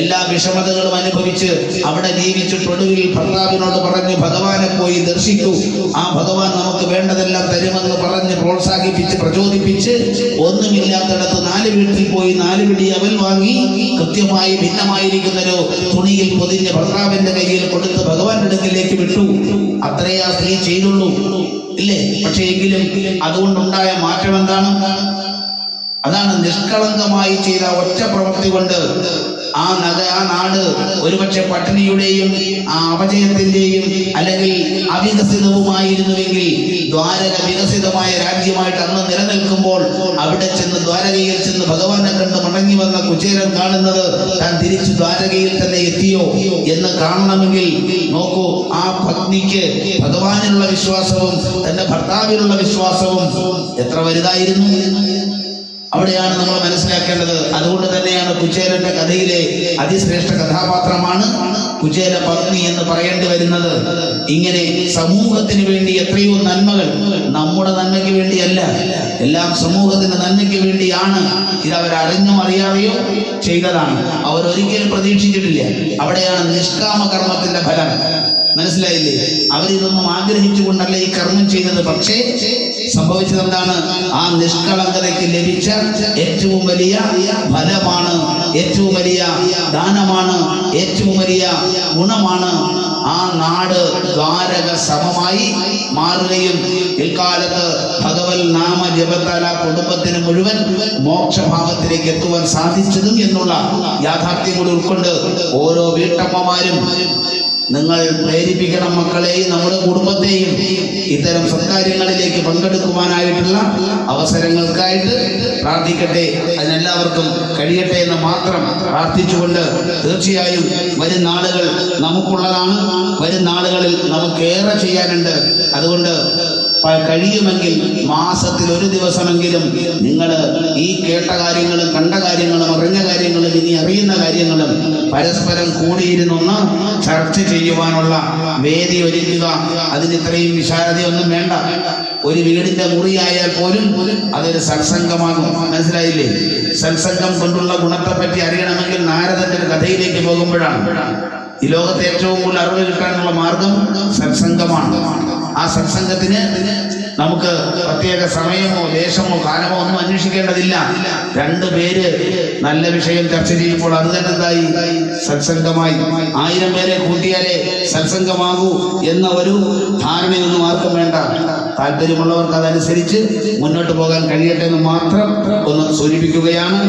എല്ലാ വിഷമതകളും അനുഭവിച്ച് അവിടെ ജീവിച്ചിട്ടൊടുവിൽ ഭർത്താവിനോട് പറഞ്ഞ് ഭഗവാനെ പോയി ദർശിക്കൂ, ആ ഭഗവാൻ നമുക്ക് വേണ്ടതെല്ലാം തരുമെന്ന് പറഞ്ഞ് പ്രോത്സാഹിപ്പിച്ച് പ്രചോദിപ്പിച്ച് ഒന്നുമില്ലാത്തിടത്ത് 4 വീട്ടിൽ പോയി 4 പിടി അവൽ വാങ്ങി കൃത്യമായി ഭിന്നമായിരിക്കുന്നൊരു തുണിയിൽ പൊതിഞ്ഞ് ഭർത്താവിന്റെ കയ്യിൽ കൊടുത്ത് ഭഗവാന്റെ അടുക്കിലേക്ക് വിട്ടു. അത്രയേ ആ സ്ത്രീ ചെയ്തുള്ളൂ, ഇല്ലേ? പക്ഷേ എങ്കിലും അതുകൊണ്ടുണ്ടായ മാറ്റം എന്താണ്? അതാണ് നിഷ്കളങ്കമായി ചെയ്ത ഒറ്റ പ്രവൃത്തി കൊണ്ട് ആ നാട് ഒരുപക്ഷെ പട്ടിണിയുടെയും ആ അപജയത്തിന്റെയും അല്ലെങ്കിൽ അവികസിതവുമായിരുന്നുവെങ്കിൽ ദ്വാരക വികസിതമായ രാജ്യമായിട്ട് അന്ന് നിലനിൽക്കുമ്പോൾ അവിടെ ചെന്ന് ദ്വാരകയിൽ ചെന്ന് ഭഗവാനെ കണ്ട് മടങ്ങി വന്ന കുചേലൻ കാണുന്നത് താൻ തിരിച്ചു ദ്വാരകയിൽ തന്നെ എത്തിയോ എന്ന് കാണണമെങ്കിൽ നോക്കൂ, ആ പത്നിക്ക് ഭഗവാനിലുള്ള വിശ്വാസവും തന്റെ ഭർത്താവിനുള്ള വിശ്വാസവും എത്ര വലുതായിരുന്നു. അവിടെയാണ് നമ്മൾ മനസ്സിലാക്കേണ്ടത്. അതുകൊണ്ട് തന്നെയാണ് കുചേലന്റെ കഥയിലെ അതിശ്രേഷ്ഠ കഥാപാത്രമാണ് കുചേല പത്നി എന്ന് പറയേണ്ടി വരുന്നത്. ഇങ്ങനെ സമൂഹത്തിന് വേണ്ടി എത്രയോ നന്മകൾ, നമ്മുടെ നന്മയ്ക്ക് വേണ്ടിയല്ല, എല്ലാം സമൂഹത്തിന്റെ നന്മയ്ക്ക് വേണ്ടിയാണ്. ഇത് അവരറിഞ്ഞോ അറിയാതെയോ ചെയ്തതാണ്. അവരൊരിക്കലും പ്രതീക്ഷിച്ചിട്ടില്ല. അവിടെയാണ് നിഷ്കാമ കർമ്മത്തിന്റെ ഫലം. മനസ്സിലായില്ലേ? അവരിതൊന്നും ആഗ്രഹിച്ചുകൊണ്ടല്ല ഈ കർമ്മം ചെയ്തത്. പക്ഷേ സംഭവിച്ചത് എന്താണ്? ആ നിഷ്കളങ്കതയ്ക്ക് ലഭിച്ച ഏറ്റവും വലിയ ഫലമാണ്, ഏറ്റവും വലിയ ദാനമാണ്, ഏറ്റവും വലിയ ഗുണമാണ്. ആ നാട് ദ്വാരക സമമായി മാറുകയും പിൽക്കാലത്ത് ഭഗവത് നാമ ജപത്താൽ ആ കുടുംബത്തിന് മുഴുവൻ മോക്ഷഭാവത്തിലേക്ക് എത്തുവാൻ സാധിച്ചതും എന്നുള്ള യാഥാർത്ഥ്യം കൂടി ഉൾക്കൊണ്ട് ഓരോ വീട്ടമ്മമാരും നിങ്ങൾ പ്രേരിപ്പിക്കണം മക്കളെയും നമ്മുടെ കുടുംബത്തെയും ഇത്തരം സത്കാര്യങ്ങളിലേക്ക് പങ്കെടുക്കുവാനായിട്ടുള്ള അവസരങ്ങൾക്കായിട്ട് പ്രാർത്ഥിക്കട്ടെ. അതിനെല്ലാവർക്കും കഴിയട്ടെ എന്ന് മാത്രം പ്രാർത്ഥിച്ചുകൊണ്ട് തീർച്ചയായും വരും നാളുകൾ നമുക്കുള്ളതാണ്. വരും നാളുകളിൽ നമുക്കേറെ ചെയ്യാനുണ്ട്. അതുകൊണ്ട് കഴിയുമെങ്കിൽ മാസത്തിൽ 1 ദിവസമെങ്കിലും നിങ്ങൾ ഈ കേട്ട കാര്യങ്ങളും കണ്ട കാര്യങ്ങളും അറിഞ്ഞ കാര്യങ്ങളും ഇനി അറിയുന്ന കാര്യങ്ങളും പരസ്പരം കൂടിയിരുന്നൊന്ന് ചർച്ച ചെയ്യുവാനുള്ള വേദി ഒരുക്കുക. അതിന് ഇത്രയും വിശാലതയൊന്നും വേണ്ട. ഒരു വീടിന്റെ മുറിയായാൽ പോലും അതൊരു സത്സംഗമാകും. മനസ്സിലായില്ലേ? സത്സംഗം കൊണ്ടുള്ള ഗുണത്തെ പറ്റി അറിയണമെങ്കിൽ നാരദന്റെ ഒരു കഥയിലേക്ക് പോകുമ്പോഴാണ്. ഈ ലോകത്തെ ഏറ്റവും കൂടുതൽ അറിവ് കിട്ടാനുള്ള മാർഗം സത്സംഗമാണ്. ആ സത്സംഗത്തിന് നമുക്ക് പ്രത്യേക സമയമോ ദേശമോ കാലമോ ഒന്നും അന്വേഷിക്കേണ്ടതില്ല. രണ്ടുപേര് നല്ല വിഷയം ചർച്ച ചെയ്യുമ്പോൾ അത് തന്നെ എന്തായി? സത്സംഗമായി. 1000 പേരെ കൂട്ടിയാലേ സത്സംഗമാകൂ എന്ന ഒരു ധാരണയൊന്നും ആർക്കും വേണ്ട. താല്പര്യമുള്ളവർക്ക് അതനുസരിച്ച് മുന്നോട്ട് പോകാൻ കഴിയട്ടെ എന്ന് മാത്രം ഒന്ന് സൂചിപ്പിക്കുകയാണ്.